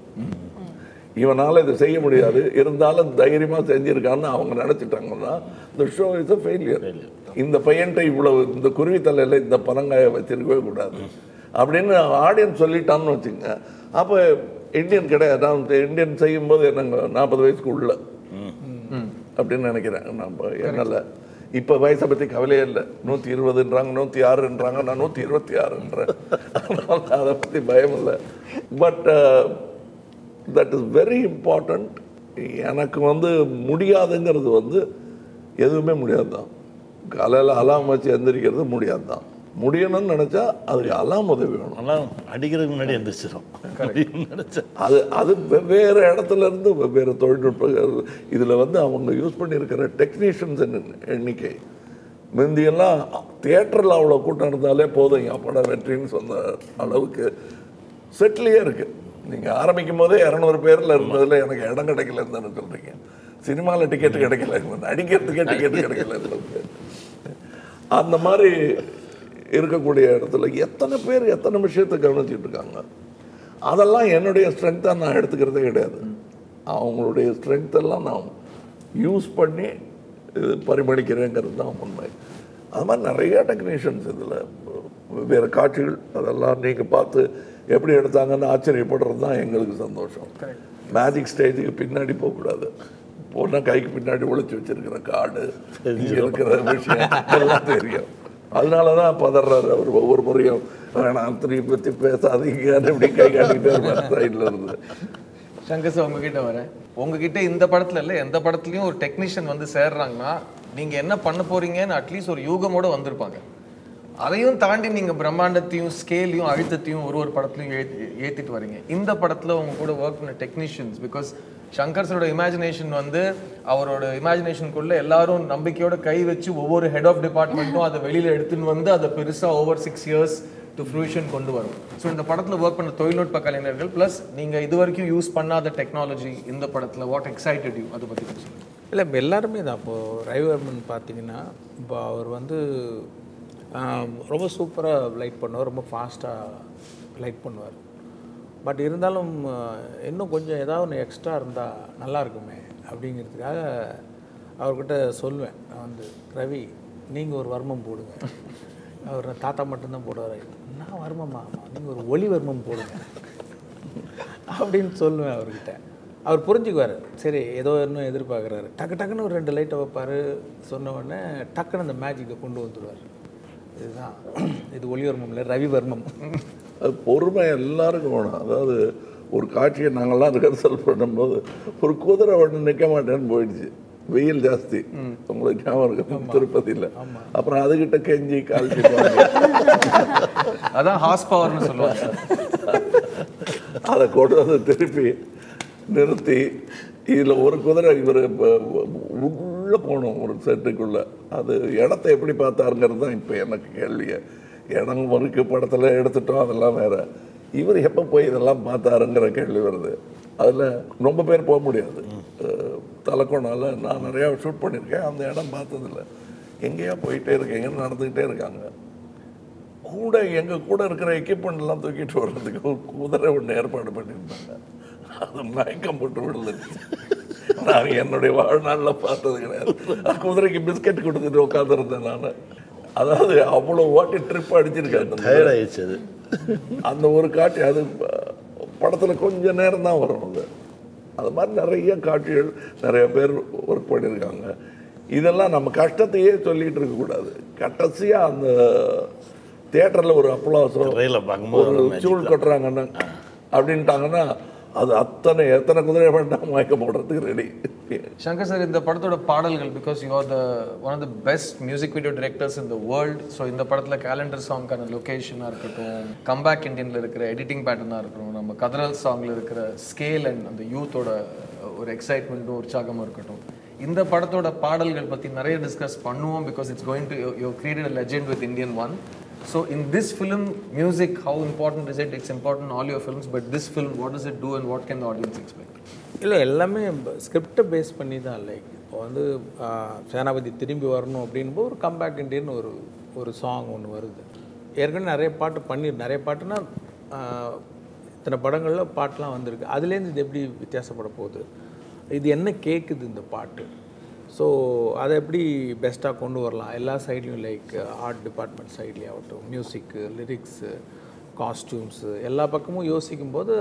Speaker 2: இவனால் இதை செய்ய முடியாது, இருந்தாலும் தைரியமாக செஞ்சுருக்கான்னு அவங்க நினச்சிட்டாங்கன்னா இந்த ஷோ இஸ் அ ஃபெயிலியர். இந்த பையன்ட்ட இவ்வளவு இந்த குருவி தலையில் இந்த பனங்காயை வச்சிருக்கவே கூடாது அப்படின்னு ஆடியன்ஸ் சொல்லிட்டான்னு வச்சுங்க. அப்போ இந்தியன் கிடையாது. நான் இந்தியன் செய்யும்போது என்னங்க 40 வயசுக்கு உள்ள அப்படின்னு நினைக்கிறேன். நம்ம என்னால் இப்போ வயசை பற்றி கவலையே இல்லை. 120ன்றாங்க, 106ன்றாங்க, நான் 126ன்றேன். அதை பற்றி பயம் இல்லை. But that is very important. எனக்கு வந்து முடியாதுங்கிறது வந்து எதுவுமே முடியாது தான். காலையில் அலாம் வச்சு எந்திரிக்கிறது முடியாது தான். முடியணும்னு நினச்சா அதுக்கு எல்லாம் உதவி வேணும்.
Speaker 3: ஆனால் அடிக்கிறதுக்கு முன்னாடி எந்திரிச்சிடும் நினச்சா
Speaker 2: அது வெவ்வேறு இடத்துல இருந்து வெவ்வேறு தொழில்நுட்ப இதில் வந்து அவங்க யூஸ் பண்ணியிருக்கிற டெக்னீஷியன்ஸ் எண்ணிக்கை முந்தியெல்லாம் தியேட்டரில் அவ்வளோ கூட்டம் இருந்தாலே போதும் படம் வெற்றின்னு சொன்ன அளவுக்கு செட்லேயே இருக்குது. நீங்கள் ஆரம்பிக்கும் போதே 200 பேரில் இருந்ததில் எனக்கு இடம் கிடைக்கலன்னு தானே சொல்கிறீங்க. சினிமாவில் டிக்கெட்டு கிடைக்கல, நடிக்கிறதுக்கே டிக்கெட்டு கிடைக்கல. அந்த மாதிரி இருக்கக்கூடிய இடத்துல எத்தனை பேர் எத்தனை விஷயத்தை கவனிச்சுட்டு இருக்காங்க. அதெல்லாம் என்னுடைய ஸ்ட்ரென்த்தாக நான் எடுத்துக்கிறதே கிடையாது. அவங்களுடைய ஸ்ட்ரென்த்தெல்லாம் நான் யூஸ் பண்ணி பரிமளிக்கிறேங்கிறது தான் உண்மை. அது மாதிரி நிறைய டெக்னீஷியன்ஸ் இதில் வேறு காட்சிகள் அதெல்லாம் நீங்கள் பார்த்து எப்படி எடுத்தாங்கன்னு ஆச்சரியப்படுறது தான் எங்களுக்கு சந்தோஷம். மேஜிக் ஸ்டேஜுக்கு பின்னாடி போகக்கூடாது. போனால் கைக்கு பின்னாடி ஒழிச்சு வச்சிருக்கிற கார்டு இங்கே இருக்கிற விஷயம் எல்லாம் தெரியும். அதனால தான் பதறாரு அவர் ஒவ்வொரு முறையும். வேணாம் திருப்பி பற்றி பேசாதீங்க இப்படி கை காட்டிக்கிட்டே இருப்பார் சைடில் இருந்து.
Speaker 4: சங்கர் சார் உங்ககிட்ட வரேன். உங்ககிட்ட இந்த படத்தில் இல்லை எந்த படத்துலையும் ஒரு டெக்னீஷியன் வந்து சேர்றாங்கன்னா நீங்கள் என்ன பண்ண போகிறீங்கன்னு அட்லீஸ்ட் ஒரு யூகமோடு வந்திருப்பாங்க. அதையும் தாண்டி நீங்கள் பிரம்மாண்டத்தையும் ஸ்கேலையும் அழுத்தத்தையும் ஒரு படத்துலையும் ஏற்றிட்டு வரீங்க. இந்த படத்தில் அவங்க கூட ஒர்க் பண்ண டெக்னீஷியன்ஸ், பிகாஸ் சங்கர் சாரோட இமேஜினேஷன் வந்து அவரோட இமேஜினேஷனுக்குள்ளே எல்லாரும் நம்பிக்கையோட கை வச்சு ஒவ்வொரு ஹெட் ஆஃப் டிபார்ட்மெண்ட்டும் அதை வெளியில் எடுத்துன்னு வந்து அதை பெருசாக ஓவர் 6 years டு ஃப்ரூஷன் கொண்டு வரும். ஸோ இந்த படத்தில் ஒர்க் பண்ண தொழில்நுட்ப கலைஞர்கள் ப்ளஸ் நீங்கள் இது வரைக்கும் யூஸ் பண்ணாத டெக்னாலஜி இந்த படத்தில் வாட் எக்ஸைட்டட் யூ அதை பற்றி சொல்லுங்கள்.
Speaker 1: இல்லை இப்போ எல்லாருமே தான். இப்போது ரவிவர்மன் பார்த்தீங்கன்னா இப்போ அவர் வந்து ரொம்ப சூப்பராக லைட் பண்ணுவார், ரொம்ப ஃபாஸ்ட்டாக லைட் பண்ணுவார். பட் இருந்தாலும் இன்னும் கொஞ்சம் ஏதாவது ஒன்று எக்ஸ்ட்ரா இருந்தால் நல்லா இருக்குமே அப்படிங்கிறதுக்காக அவர்கிட்ட சொல்லுவேன். நான் வந்து ரவி நீங்கள் ஒரு வர்மம் போடுங்க. அவர் தாத்தா மட்டும்தான் போடுவார். நான் வர்மமா, நீங்கள் ஒரு ஒளி வர்மம் போடுங்க அப்படின்னு சொல்லுவேன் அவர்கிட்ட. அவர் புரிஞ்சுக்குவார். சரி ஏதோ இன்னும் எதிர்பார்க்குறாரு. டக்குன்னு ஒரு 2 லைட்டை வைப்பார். சொன்ன உடனே டக்குன்னு அந்த மேஜிக்கை கொண்டு வந்துடுவார். இதுதான் இது ஒளிவர்மம் இல்லை, ரவிவர்மம்.
Speaker 2: அது பொறுமை எல்லாருக்கும் வேணும். அதாவது ஒரு காட்சியை நாங்கள்லாம் ரிஹர்சல் பண்ணும்போது ஒரு குதிரை ஒன்று நிற்க மாட்டேன்னு போயிடுச்சு. வெயில் ஜாஸ்தி, உங்களுக்கு ஞாபகம் இருக்கு திருப்பதியில். அப்புறம் அதுகிட்ட கெஞ்சி கால்ச்சி
Speaker 4: அதான் ஹார்ஸ் பவர்னு சொல்லுவாங்க.
Speaker 2: அதை கொண்டு வந்து திருப்பி நிறுத்தி இதில் ஒரு குதிரை இவர் உள்ளே போகணும் ஒரு செட்டுக்குள்ளே. அது இடத்த எப்படி பார்த்தாருங்கிறது தான் இப்போ எனக்கு கேள்வியை. இடம் முறுக்கு படத்தில் எடுத்துட்டோம், அதெல்லாம் வேறு. இவர் எப்போ போய் இதெல்லாம் பார்த்தாருங்கிற கேள்வி வருது. அதில் ரொம்ப பேர் போக முடியாது. தலைக்கோணால் நான் நிறையா ஷூட் பண்ணியிருக்கேன். அந்த இடம் பார்த்ததில்ல. எங்கேயா போயிட்டே இருக்கீங்கன்னு நடந்துக்கிட்டே இருக்காங்க. கூட எங்கள் கூட இருக்கிற எக்யூப்மெண்ட்லாம் தூக்கிட்டு வர்றதுக்கு குதிரை ஒன்று ஏற்பாடு பண்ணியிருந்தாங்க. அது மயக்கம் போட்டு விழுந்துருச்சு. நான் என்னுடைய வாழ்நாளில் பார்த்தது கிடையாது. குதிரைக்கு பிஸ்கட் கொடுத்துட்டு உட்காந்துருந்தேன் நான். அதாவது அவ்வளோ ஓட்டி ட்ரிப் அடிச்சிருக்கேன். அந்த ஒரு காட்சி அது படத்தில் கொஞ்சம் நேரம் தான் வரும். அது மாதிரி நிறைய காட்சிகள் நிறைய பேர் ஒர்க் பண்ணியிருக்காங்க. இதெல்லாம் நம்ம கஷ்டத்தையே சொல்லிகிட்டு இருக்கக்கூடாது. கடைசியாக அந்த தியேட்டரில் ஒரு அப்ளாஸோ ஒரு சூழ் கொட்டுறாங்கன்னா அப்படின்ட்டாங்கன்னா அது எத்தனை குதிரை பண்ணா மயக்க போடுறதுக்கு ரெடி.
Speaker 4: சங்கர் சார், இந்த படத்தோட பாடல்கள், because you are one of the best music video directors in the world. So இந்த படத்தில் கேலண்டர் சாங்கான லொக்கேஷனாக இருக்கட்டும், கம்பேக் இண்டியனில் இருக்கிற எடிட்டிங் பேட்டர்னாக இருக்கட்டும், நம்ம கதரல் சாங்கில் இருக்கிற ஸ்கேல் அண்ட் அந்த யூத்தோட ஒரு எக்ஸைட்மெண்ட்டும் உற்சாகமும் இருக்கட்டும், இந்த படத்தோட பாடல்கள் பற்றி நிறைய டிஸ்கஸ் பண்ணுவோம். Because it's going to you created a legend with Indian 1. So in this film, music, how important is it? It's important in all your films, but this film, what does it do and what can the audience expect?
Speaker 1: இல்லை எல்லாமே ஸ்கிரிப்டை base பண்ணி தான். Like இப்போ வந்து சேனாபதி திரும்பி வரணும் அப்படின்போது ஒரு கம்பேக் இண்டியன் ஒரு சாங் ஒன்று வருது. ஏற்கனவே நிறைய பாட்டுனா இத்தனை படங்களில் பாட்டெலாம் வந்திருக்கு. அதுலேருந்து இது எப்படி வித்தியாசப்பட போகுது, இது என்ன கேட்குது இந்த பாட்டு, ஸோ அதை எப்படி பெஸ்ட்டாக கொண்டு வரலாம் எல்லா சைட்லேயும். லைக் ஆர்ட் டிபார்ட்மெண்ட் சைட்லேயே ஆகட்டும், மியூசிக்கு, லிரிக்ஸு, காஸ்டியூம்ஸு, எல்லா பக்கமும் யோசிக்கும் போது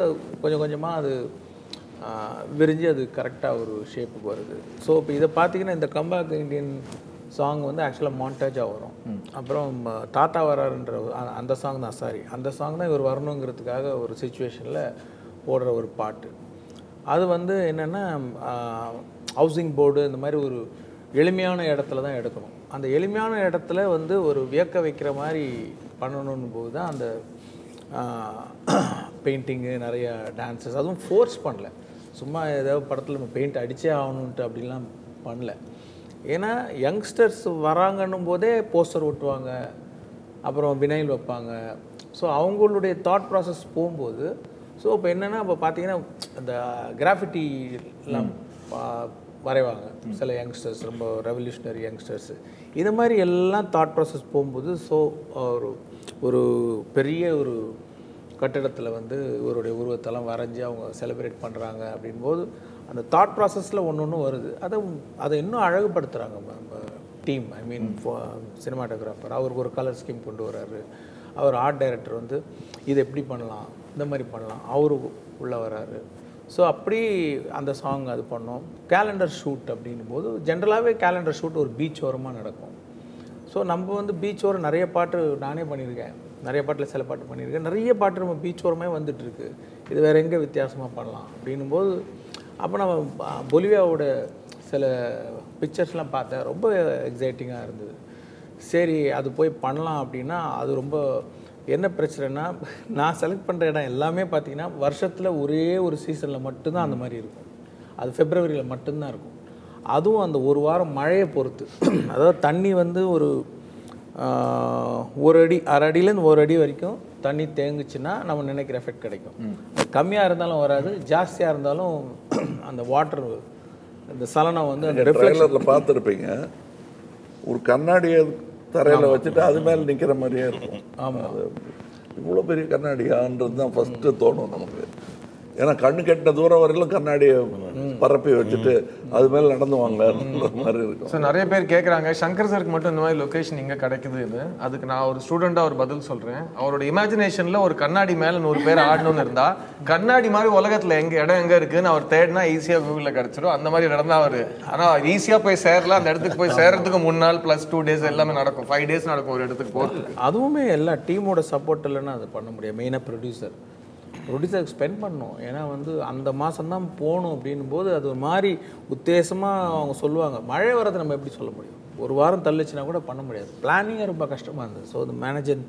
Speaker 1: கொஞ்சம் கொஞ்சமாக அது விரிஞ்சு அது கரெக்டாக ஒரு ஷேப்புக்கு வருது. ஸோ இப்போ இதை பார்த்திங்கன்னா இந்த கம்பேக் இண்டியன் சாங் வந்து ஆக்சுவலாக மாண்டேஜாக வரும். அப்புறம் தாத்தா வராருன்ற அந்த சாங் தான், அந்த சாங் தான் இவர் வரணுங்கிறதுக்காக ஒரு சுச்சுவேஷனில் போடுற ஒரு பாட்டு. அது வந்து என்னென்னா ஹவுசிங் போர்டு இந்த மாதிரி ஒரு எளிமையான இடத்துல தான் எடுக்கணும். அந்த எளிமையான இடத்துல வந்து ஒரு வியக்க வைக்கிற மாதிரி பண்ணணும் போது தான் அந்த பெயிண்டிங்கு, நிறைய டான்ஸஸ், அதுவும் ஃபோர்ஸ் பண்ணல. சும்மா ஏதாவது படத்தில் நம்ம பெயிண்ட் அடித்தே ஆகணுன்ட்டு அப்படிலாம் பண்ணல. ஏன்னா யங்ஸ்டர்ஸ் வராங்கன்னும் போதே போஸ்டர் ஒட்டுவாங்க, அப்புறம் வினைல் வைப்பாங்க. ஸோ அவங்களுடைய தாட் ப்ராசஸ் போகும்போது ஸோ இப்போ என்னென்னா இப்போ பார்த்தீங்கன்னா அந்த கிராஃபிட்டிலாம் வரைவாங்க சில யங்ஸ்டர்ஸ், ரொம்ப ரெவல்யூஷனரி யங்ஸ்டர்ஸு. இது மாதிரி எல்லாம் தாட் ப்ராசஸ் போகும்போது ஸோ ஒரு பெரிய ஒரு கட்டிடத்தில் வந்து இவருடைய உருவத்தெல்லாம் வரைஞ்சி அவங்க செலிப்ரேட் பண்ணுறாங்க அப்படின்போது அந்த தாட் ப்ராசஸில் ஒன்று ஒன்று வருது. அதை இன்னும் அழகுபடுத்துகிறாங்க நம்ம டீம். ஐ மீன் சினிமாட்டோகிராஃபர் அவருக்கு ஒரு கலர் ஸ்கீம் கொண்டு வர்றாரு. அவர் ஆர்ட் டைரக்டர் வந்து இதை எப்படி பண்ணலாம், இந்த மாதிரி பண்ணலாம், அவரு உள்ளே வராரு. ஸோ அப்படி அந்த சாங் அது பண்ணோம். கேலண்டர் ஷூட் அப்படின்னும் போது ஜென்ரலாகவே கேலண்டர் ஷூட் ஒரு பீச் ஓரமாக நடக்கும். ஸோ நம்ம வந்து பீச் ஓரம் நிறைய பாட்டு நானே பண்ணியிருக்கேன், நிறைய பாட்டில் சில பாட்டு பண்ணியிருக்கேன், நிறைய பாட்டு நம்ம பீச் ஓரமே வந்துட்டுருக்கு. இது வேறு எங்கே வித்தியாசமாக பண்ணலாம் அப்படின்னும் போது அப்போ நம்ம பொலிவியாவோட சில பிக்சர்ஸ்லாம் பார்த்தேன், ரொம்ப எக்ஸைட்டிங்காக இருந்தது. சரி அது போய் பண்ணலாம் அப்படின்னா அது ரொம்ப என்ன பிரச்சனைனா நான் செலக்ட் பண்ணுற இடம் எல்லாமே பார்த்திங்கன்னா வருஷத்தில் ஒரே ஒரு சீசனில் மட்டும்தான் அந்த மாதிரி இருக்கும். அது ஃபெப்ரவரியில் மட்டும்தான் இருக்கும். அதுவும் அந்த ஒரு வாரம் மழையை பொறுத்து. அதாவது தண்ணி வந்து ஒரு 1 அடி 1/2 அடியிலேருந்து 1 அடி வரைக்கும் தண்ணி தேங்குச்சுன்னா நம்ம நினைக்கிற எஃபெக்ட் கிடைக்கும். கம்மியாக இருந்தாலும் வராது, ஜாஸ்தியாக இருந்தாலும் அந்த வாட்டர் இந்த சலனம் வந்து அந்த
Speaker 2: ட்ரெய்லரில் பார்த்துருப்பீங்க, ஒரு கண்ணாடியை தரையில் வச்சுட்டு அது மேலே நிற்கிற மாதிரியே இருக்கும்.
Speaker 1: ஆமாம்,
Speaker 2: அது இவ்வளோ பெரிய கண்ணாடியான்றது தான் ஃபஸ்ட்டு தோணும் நமக்கு. ஏன்னா கண்ணு கெட்ட தூரம் வரையிலும் கண்ணாடியை பரப்பி வச்சுட்டு அது மேலே நடந்து வாங்கன்ற மாதிரி இருக்கும்.
Speaker 4: ஸோ நிறைய பேர் கேட்குறாங்க சங்கர் சருக்கு மட்டும் இந்த மாதிரி லொக்கேஷன் இங்கே கிடைக்குதுன்னு. அதுக்கு நான் ஒரு ஸ்டூடெண்ட்டாக ஒரு பதில் சொல்கிறேன். அவரோட இமேஜினேஷனில் ஒரு கண்ணாடி மேலே 100 பேர் ஆடணும்னு இருந்தால் கண்ணாடி மாதிரி உலகத்தில் இடம் எங்கே இருக்குதுன்னு அவர் தேடினா ஈஸியாக கூகுளில் கிடச்சிடும். அந்த மாதிரி இடம் தான் அவர். ஆனால் ஈஸியாக போய் சேரலாம். அந்த இடத்துக்கு போய் சேர்றதுக்கு 3 நாள் + 2 days எல்லாமே நடக்கும். 5 days நடக்கும் ஒரு இடத்துக்கு போகிறதுக்கு.
Speaker 1: அதுவுமே எல்லா டீமோட சப்போர்ட் இல்லைன்னா அது பண்ண முடியாது. மெயினாக ப்ரொடியூசருக்கு ஸ்பெண்ட் பண்ணணும். ஏன்னா வந்து அந்த மாதம்தான் போகணும் அப்படின்னும் போது அது ஒரு மாதிரி உத்தேசமாக அவங்க சொல்லுவாங்க. மழை வரது நம்ம எப்படி சொல்ல முடியும், ஒரு வாரம் தள்ளிச்சுன்னா கூட பண்ண முடியாது. பிளானிங்கே ரொம்ப கஷ்டமாக இருந்தது. ஸோ இந்த மேனேஜர்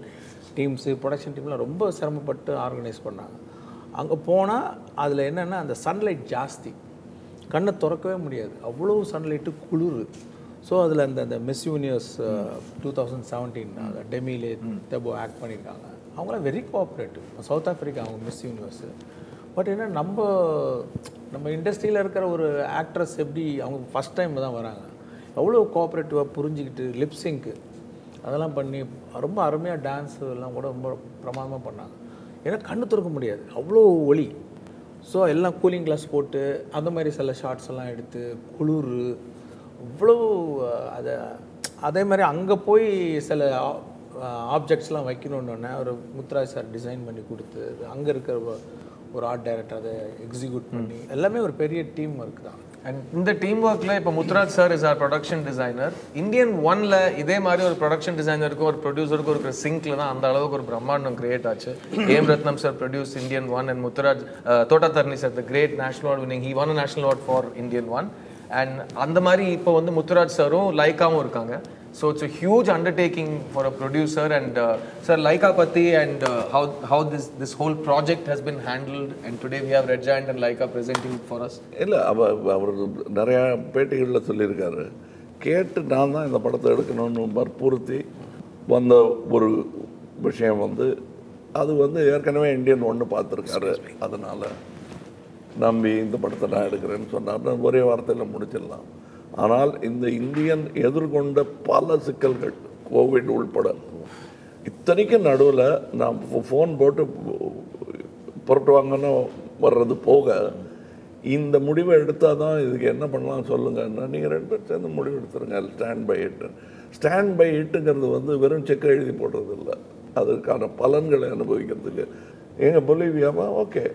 Speaker 1: டீம்ஸு, ப்ரொடக்ஷன் டீம்லாம் ரொம்ப சிரமப்பட்டு ஆர்கனைஸ் பண்ணாங்க. அங்கே போனால் அதில் என்னென்னா அந்த சன்லைட் ஜாஸ்தி, கண்ணை திறக்கவே முடியாது, அவ்வளோ சன்லைட்டு குளிர். ஸோ அதில் அந்த மிஸ் யூனிவர்ஸ் 2017 டெமிலே தெபோ ஆக்ட் பண்ணியிருக்காங்க. அவங்களாம் வெரி கோஆப்ரேட்டிவ். சவுத் ஆஃப்ரிக்கா அவங்க மிஸ் யூனிவர்ஸ். பட் என்ன நம்ம இண்டஸ்ட்ரியில் இருக்கிற ஒரு ஆக்ட்ரஸ் எப்படி அவங்க ஃபஸ்ட் டைம் தான் வராங்க, எவ்வளோ கோஆப்ரேட்டிவாக புரிஞ்சுக்கிட்டு லிப்ஸிங்க்கு அதெல்லாம் பண்ணி ரொம்ப அருமையாக டான்ஸு எல்லாம் கூட ரொம்ப பிரமாதமாக பண்ணாங்க. ஏன்னா கண்ணு திறக்க முடியாது, அவ்வளோ ஒளி. ஸோ எல்லாம் கூலிங் கிளாஸ் போட்டு அந்த மாதிரி சில ஷார்ட்ஸ் எல்லாம் எடுத்து குளிர் இவ்வளோ அதே மாதிரி அங்கே போய் சில ஆப்ஜெக்ட்ஸ்லாம் வைக்கணுன்னொன்னே ஒரு முத்துராஜ் சார் டிசைன் பண்ணி கொடுத்து அங்கே இருக்கிற ஒரு ஆர்ட் டைரக்டர் அதை எக்ஸிக்யூட் பண்ணி எல்லாமே ஒரு பெரிய டீம் ஒர்க் தான்.
Speaker 4: அண்ட் இந்த டீம் ஒர்க்கில் இப்போ Muthuraj sir is our production designer. Indian 1ல் இதே மாதிரி ஒரு ப்ரொடக்ஷன் டிசைனருக்கும் ஒரு ப்ரொடியூசருக்கும் இருக்கிற சிங்கில் தான் அந்த அளவுக்கு ஒரு பிரம்மாண்டம் கிரியேட் ஆச்சு. A M Rathnam sir produce Indian 1 and Muthuraj Thotta Tharani sir the great national award winning, he won a national award for Indian 1. And அந்த மாதிரி இப்போ வந்து முத்துராஜ் சாரும் லைக்காவும் இருக்காங்க. So it's a huge undertaking for a producer. And sir, Lyca Patti and how this whole project has been handled, and today we have Red Giant and Lyca presenting for us.
Speaker 2: இல்லை அவர் நிறையா பேட்டிகளில் சொல்லியிருக்காரு, கேட்டு நான் தான் இந்த படத்தை எடுக்கணும்னு வற்புறுத்தி வந்த ஒரு விஷயம் வந்து அது வந்து ஏற்கனவே இந்தியன் 1 பார்த்துருக்காரு. அதனால் நம்பி இந்த படத்தை நான் எடுக்கிறேன்னு சொன்னார். ஒரே வார்த்தையில் முடிச்சிடலாம். ஆனால் இந்த இந்தியன் எதிர்கொண்ட பல சிக்கல்கள், கோவிட் உள்பட, இத்தனைக்கும் நடுவில் நான் ஃபோன் போட்டு புரட்டுவாங்கன்னு வர்றது போக இந்த முடிவை எடுத்தால் தான் இதுக்கு என்ன பண்ணலாம் சொல்லுங்கன்னா நீங்கள் 2 பேர் சேர்ந்து முடிவு எடுத்துருங்க. ஸ்டாண்ட் பை இட்டுங்கிறது வந்து வெறும் செக்கை எழுதி போடுறது இல்லை, அதற்கான பலன்களை அனுபவிக்கிறதுக்கு. எங்கள் பொலிவியாமா ஓகே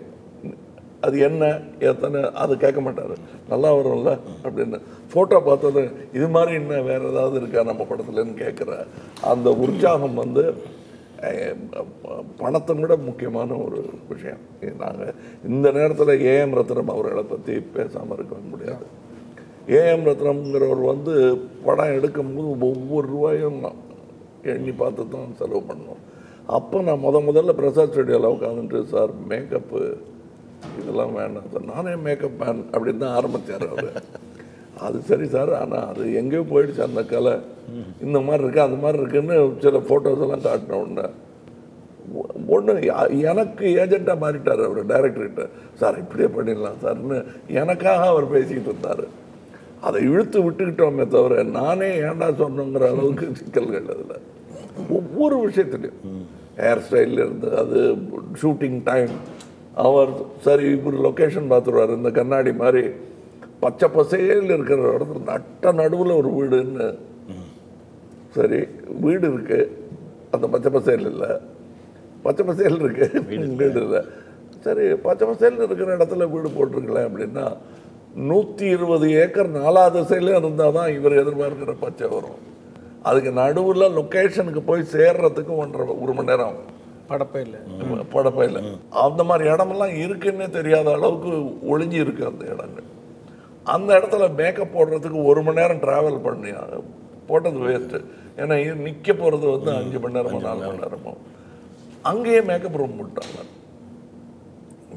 Speaker 2: அது என்ன எத்தனை அது கேட்க மாட்டார், நல்லா வரும்ல அப்படின்னு. ஃபோட்டோ பார்த்தது இது மாதிரி இன்னும் வேறு ஏதாவது இருக்கா நம்ம படத்துலன்னு கேட்குற அந்த உற்சாகம் வந்து பணத்தை விட முக்கியமான ஒரு விஷயம். நாங்கள் இந்த நேரத்தில் ஏஎம் ரத்னம் அவர்களை பற்றி பேசாமல் இருக்க முடியாது. ஏஎம் ரத்னம்ங்கிறவர் வந்து படம் எடுக்கும்போது ஒவ்வொரு ரூபாயும் எண்ணி பார்த்து தான் செலவு பண்ணோம். அப்போ நான் முதல்ல பிரசாத் ஸ்டுடியோவில் உட்காந்துட்டு, சார் மேக்கப்பு இதெல்லாம் வேண்டாம் சார், நானே மேக்கப் மேன் அப்படின்னு தான் ஆரம்பித்தார் அவர். அது சரி சார், ஆனால் அது எங்கேயோ போயிடுச்சு அந்த கலை, இந்த மாதிரி இருக்குது அந்த மாதிரி இருக்குன்னு சில ஃபோட்டோஸ் எல்லாம் காட்டின உடனே ஒன்று எனக்கு ஏஜெண்ட்டாக மாறிட்டார் அவர் டைரக்டர்கிட்ட. சார் இப்படியே பண்ணிடலாம் சார்னு எனக்காக அவர் பேசிக்கிட்டு இருந்தார். அதை இழுத்து விட்டுக்கிட்டோமே தவிர நானே ஏண்டா சொன்னோங்கிற அளவுக்கு சிக்கல்கள் அதில் ஒவ்வொரு விஷயத்துலையும். ஹேர் ஸ்டைலில் இருந்து அது ஷூட்டிங் டைம், அவர் சரி இப்படி லொக்கேஷன் பார்த்துருவார், இந்த கண்ணாடி மாதிரி பச்சை பசையில் இருக்கிற இடத்துல நட்ட நடுவில் ஒரு வீடுன்னு. சரி வீடு இருக்குது, அந்த பச்சை பசையில் இல்லை, பச்சை பசையில் இருக்குது வீடு இல்லை. சரி பச்சை பசையில் இருக்கிற இடத்துல வீடு போட்டிருக்கலாம் அப்படின்னா 120 ஏக்கர் 4 திசையிலும் இருந்தால் தான் இவர் எதிர்பார்க்கிற பச்சை வரும். அதுக்கு நடுவில் லொக்கேஷனுக்கு போய் சேர்றதுக்கு 1 மணி நேரம் படப்பையில் அந்த மாதிரி இடமெல்லாம் இருக்குன்னே தெரியாத அளவுக்கு ஒளிஞ்சி இருக்கு அந்த இடங்கள். அந்த இடத்துல மேக்கப் போடுறதுக்கு 1 மணி நேரம் ட்ராவல் பண்ணி போட்டது வேஸ்ட்டு. ஏன்னா நிற்க போகிறது வந்து 5 மணி நேரமோ 4 மணி நேரமோ. அங்கேயே மேக்கப் ரூம் போட்டாங்க.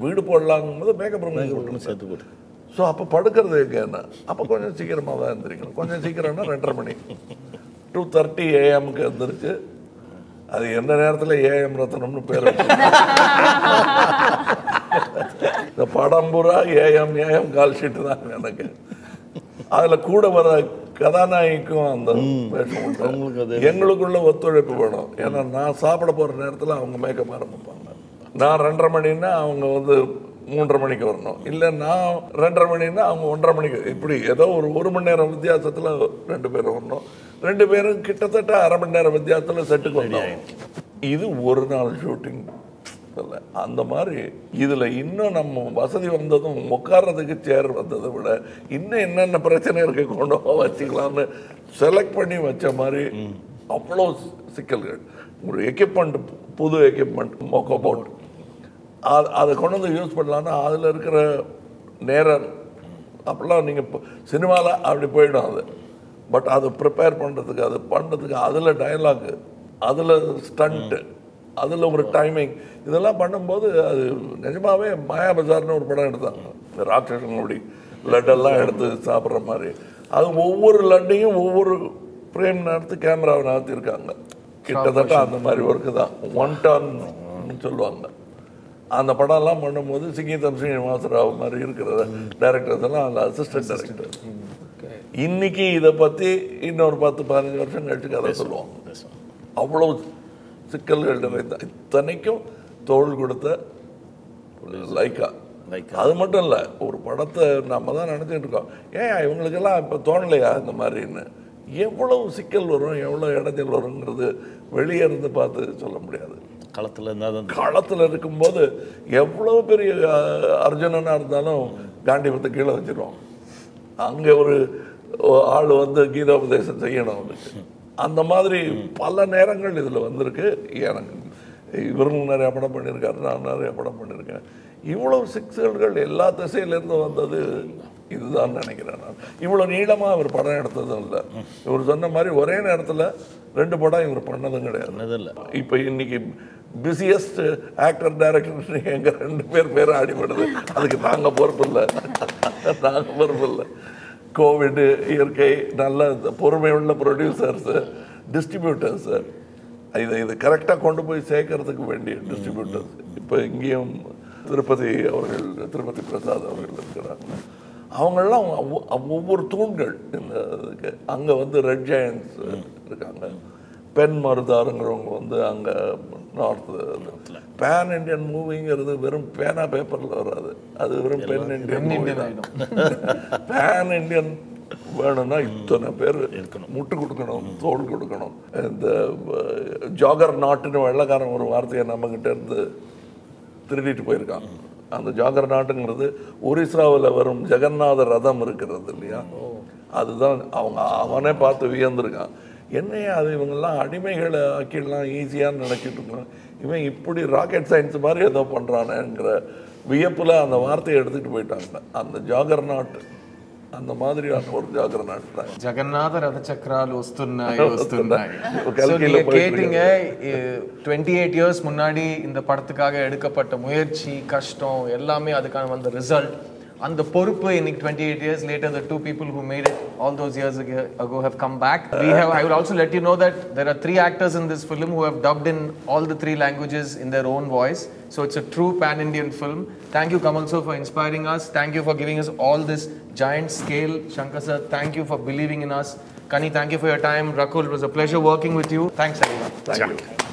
Speaker 2: வீடு போடலாங்கும் போது மேக்கப் ரூம் சேர்த்து போட்டு. ஸோ அப்போ படுக்கிறது எங்கன்னா அப்போ கொஞ்சம் சீக்கிரமாக தான் எழுந்திரிக்கணும். கொஞ்சம் சீக்கிரம்னா 2:30 மணி 2:30 AM எழுந்திரிச்சு, அது எந்த நேரத்தில் ஏஎம் ரத்னம்னு பேர் இந்த படம் பூரா ஏஎம் கால் ஷீட்டு தான் எனக்கு. அதில் கூட வர கதாநாயகிக்கும் அந்த வேஷம் எங்களுக்குள்ள ஒத்துழைப்பு வேணும். ஏன்னா நான் சாப்பிட போகிற நேரத்தில் அவங்க மேக்கப் ஆரம்பிப்பாங்க. நான் 2:30 மணின்னா அவங்க வந்து 3:30 மணிக்கு வரணும், இல்லை நான் 2:30 மணின்னா அவங்க 1:30 மணிக்கு. இப்படி ஏதோ ஒரு 1 மணி நேரம் வித்தியாசத்தில் 2 பேரும் வரணும். 2 பேரும் கிட்டத்தட்ட 1/2 மணி நேரம் வித்தியாசத்தில் செட்டுக்கு வந்தாங்க. இது ஒரு நாள் ஷூட்டிங் இல்லை. அந்த மாதிரி இதில் இன்னும் நம்ம வசதி வந்ததும் உட்கார்றதுக்கு சேர் வந்ததை விட இன்னும் என்னென்ன பிரச்சனை இருக்க கொண்டு வச்சுக்கலாம்னு செலக்ட் பண்ணி வச்ச மாதிரி அவ்வளோ சிக்கல்கள். ஒரு எக்யூப்மெண்ட், புது எக்யூப்மெண்ட் மொக்க போட்டு அதை கொண்டு வந்து யூஸ் பண்ணலான்னா அதில் இருக்கிற நேரம் அப்படிலாம் நீங்கள் சினிமாவில் அப்படி போயிடும் அது. பட் அதை ப்ரிப்பேர் பண்ணுறதுக்கு, அது பண்ணுறதுக்கு, அதில் டயலாகு, அதில் ஸ்டண்ட்டு, அதில் ஒரு டைமிங், இதெல்லாம் பண்ணும்போது அது நிஜமாகவே மாயா பஜார்னு ஒரு படம் எடுத்தாங்க. இந்த ராட்சசன் அப்படி லட்டெல்லாம் எடுத்து சாப்பிட்ற மாதிரி. அது ஒவ்வொரு லட்டையும் ஒவ்வொரு ஃப்ரேம் நடத்து கேமராவை நடத்தியிருக்காங்க. கிட்டத்தட்ட அந்த மாதிரி ஒர்க்கு தான் 1 டர்ன்னு சொல்லுவாங்க. அந்த படம்லாம் பண்ணும்போது சிங்கீதம் ஸ்ரீனிவாசராவ் மாதிரி இருக்கிற டைரக்டர்ஸ் எல்லாம் அந்த அசிஸ்டன்ட் டைரக்டர். இன்னைக்கு இதை பற்றி இன்னொரு 10-15 வருஷம் கழிச்சு கதை சொல்லுவாங்க. அவ்வளோ சிக்கல்கள் நிறைந்த, இத்தனைக்கும் தோள் கொடுத்த லைக்கா. அது மட்டும் இல்லை, ஒரு படத்தை நம்ம தான் நினச்சிட்டு இருக்கோம், ஏன் இவங்களுக்கெல்லாம் இப்போ தோணலையா இந்த மாதிரின்னு. எவ்வளவு சிக்கல் வரும், எவ்வளோ இடைஞ்சல் வருங்கிறது வெளியே இருந்து பார்த்து சொல்ல முடியாது. களத்தில் இருக்கும்போது எவ்வளோ பெரிய அர்ஜுனனாக இருந்தாலும் காண்டிபத்தை கீழே வச்சிருவோம். அங்கே ஒரு ஆள் வந்து கீதோபதேசம் செய்யணும் அவனுக்கு. அந்த மாதிரி பல நேரங்கள் இதில் வந்திருக்கு. எனக்கு இவரும் நிறையா படம் பண்ணியிருக்காரு, நான் நிறையா படம் பண்ணியிருக்கேன். இவ்வளோ சிக்கல்கள் எல்லா திசையிலேருந்து வந்தது இதுதான் நினைக்கிறேன் நான். இவ்வளோ நீளமாக அவர் படம் எடுத்ததும் இல்லை. இவர் சொன்ன மாதிரி ஒரே நேரத்தில் 2 படம் இவர் பண்ணதும் கிடையாது. இப்போ இன்னைக்கு பிஸியஸ்ட் ஆக்டர் டைரக்டர் எங்கள் 2 பேர் அடிபடுது. அதுக்கு நாங்கள் பொறுப்பு இல்லை. கோவிட், இயற்கை, நல்ல பொறுமையுள்ள ப்ரொடியூசர்ஸு, டிஸ்ட்ரிபியூட்டர்ஸு, இதை கரெக்டாக கொண்டு போய் சேர்க்கறதுக்கு வேண்டிய டிஸ்ட்ரிபியூட்டர்ஸ். இப்போ இங்கேயும் திருப்பதி பிரசாத் அவர்கள் இருக்கிறாங்க. அவங்கெல்லாம் ஒவ்வொரு தூண்கள் இந்த இதுக்கு. அங்கே வந்து ரெட் ஜெயண்ட்ஸ் இருக்காங்க. பென் மருதாருங்கிறவங்க வந்து அங்கே நார்த்தில். பேன் இண்டியன் மூவிங்கிறது வெறும் பேனா பேப்பரில் வராது, அது வெறும் பென் இண்டியன் மூவி தான். பேன் இண்டியன் வேணும்னா இத்தனை பேர் முட்டு கொடுக்கணும், தோல் கொடுக்கணும். இந்த ஜாகர் நாட்டுன்னு வெள்ளைக்காரன் ஒரு வார்த்தையை நம்மக்கிட்ட இருந்து திருடிட்டு போயிருக்கான். அந்த ஜாகர் நாட்டுங்கிறது ஒரிசாவில் வரும் ஜெகநாத ரதம் இருக்கிறது இல்லையா, அதுதான். அவனே பார்த்து வியந்திருக்கான். என்னையா அது இவங்கெல்லாம் அடிமைகளை ஆக்கிடலாம் ஈஸியான்னு நினச்சிட்டு இருக்கான், இவன் இப்படி ராக்கெட் சயின்ஸ் மாதிரி ஏதோ பண்ணுறானேங்கிற வியப்பில் அந்த வார்த்தையை எடுத்துகிட்டு போயிட்டாங்க. அந்த ஜாகர் நாட்டு அந்த மாதிரியான ஒரு ஜாகர நாட்டுறாங்க.
Speaker 4: ஜெகநாத ரத சக்கரால் வஸ்துன்னாய் So நீங்க கேட்டீங்க 28 years முன்னாடி இந்த படத்துக்காக எடுக்கப்பட்ட முயற்சி கஷ்டம் எல்லாமே அதுக்கான வந்த ரிசல்ட் அந்த பொறுப்பு இன்னைக்கு 28 years later the two people who made it all those years ago have come back. I will also let you know that there are 3 actors in this film who have dubbed in all the 3 languages in their own voice. So it's a true pan-Indian film. Thank you Kamal sir for inspiring us. Thank you for giving us all this giant scale. Shankar sir, thank you for believing in us. Kani, thank you for your time. Rakul, it was a pleasure working with you. Thanks everyone.
Speaker 2: Thank you.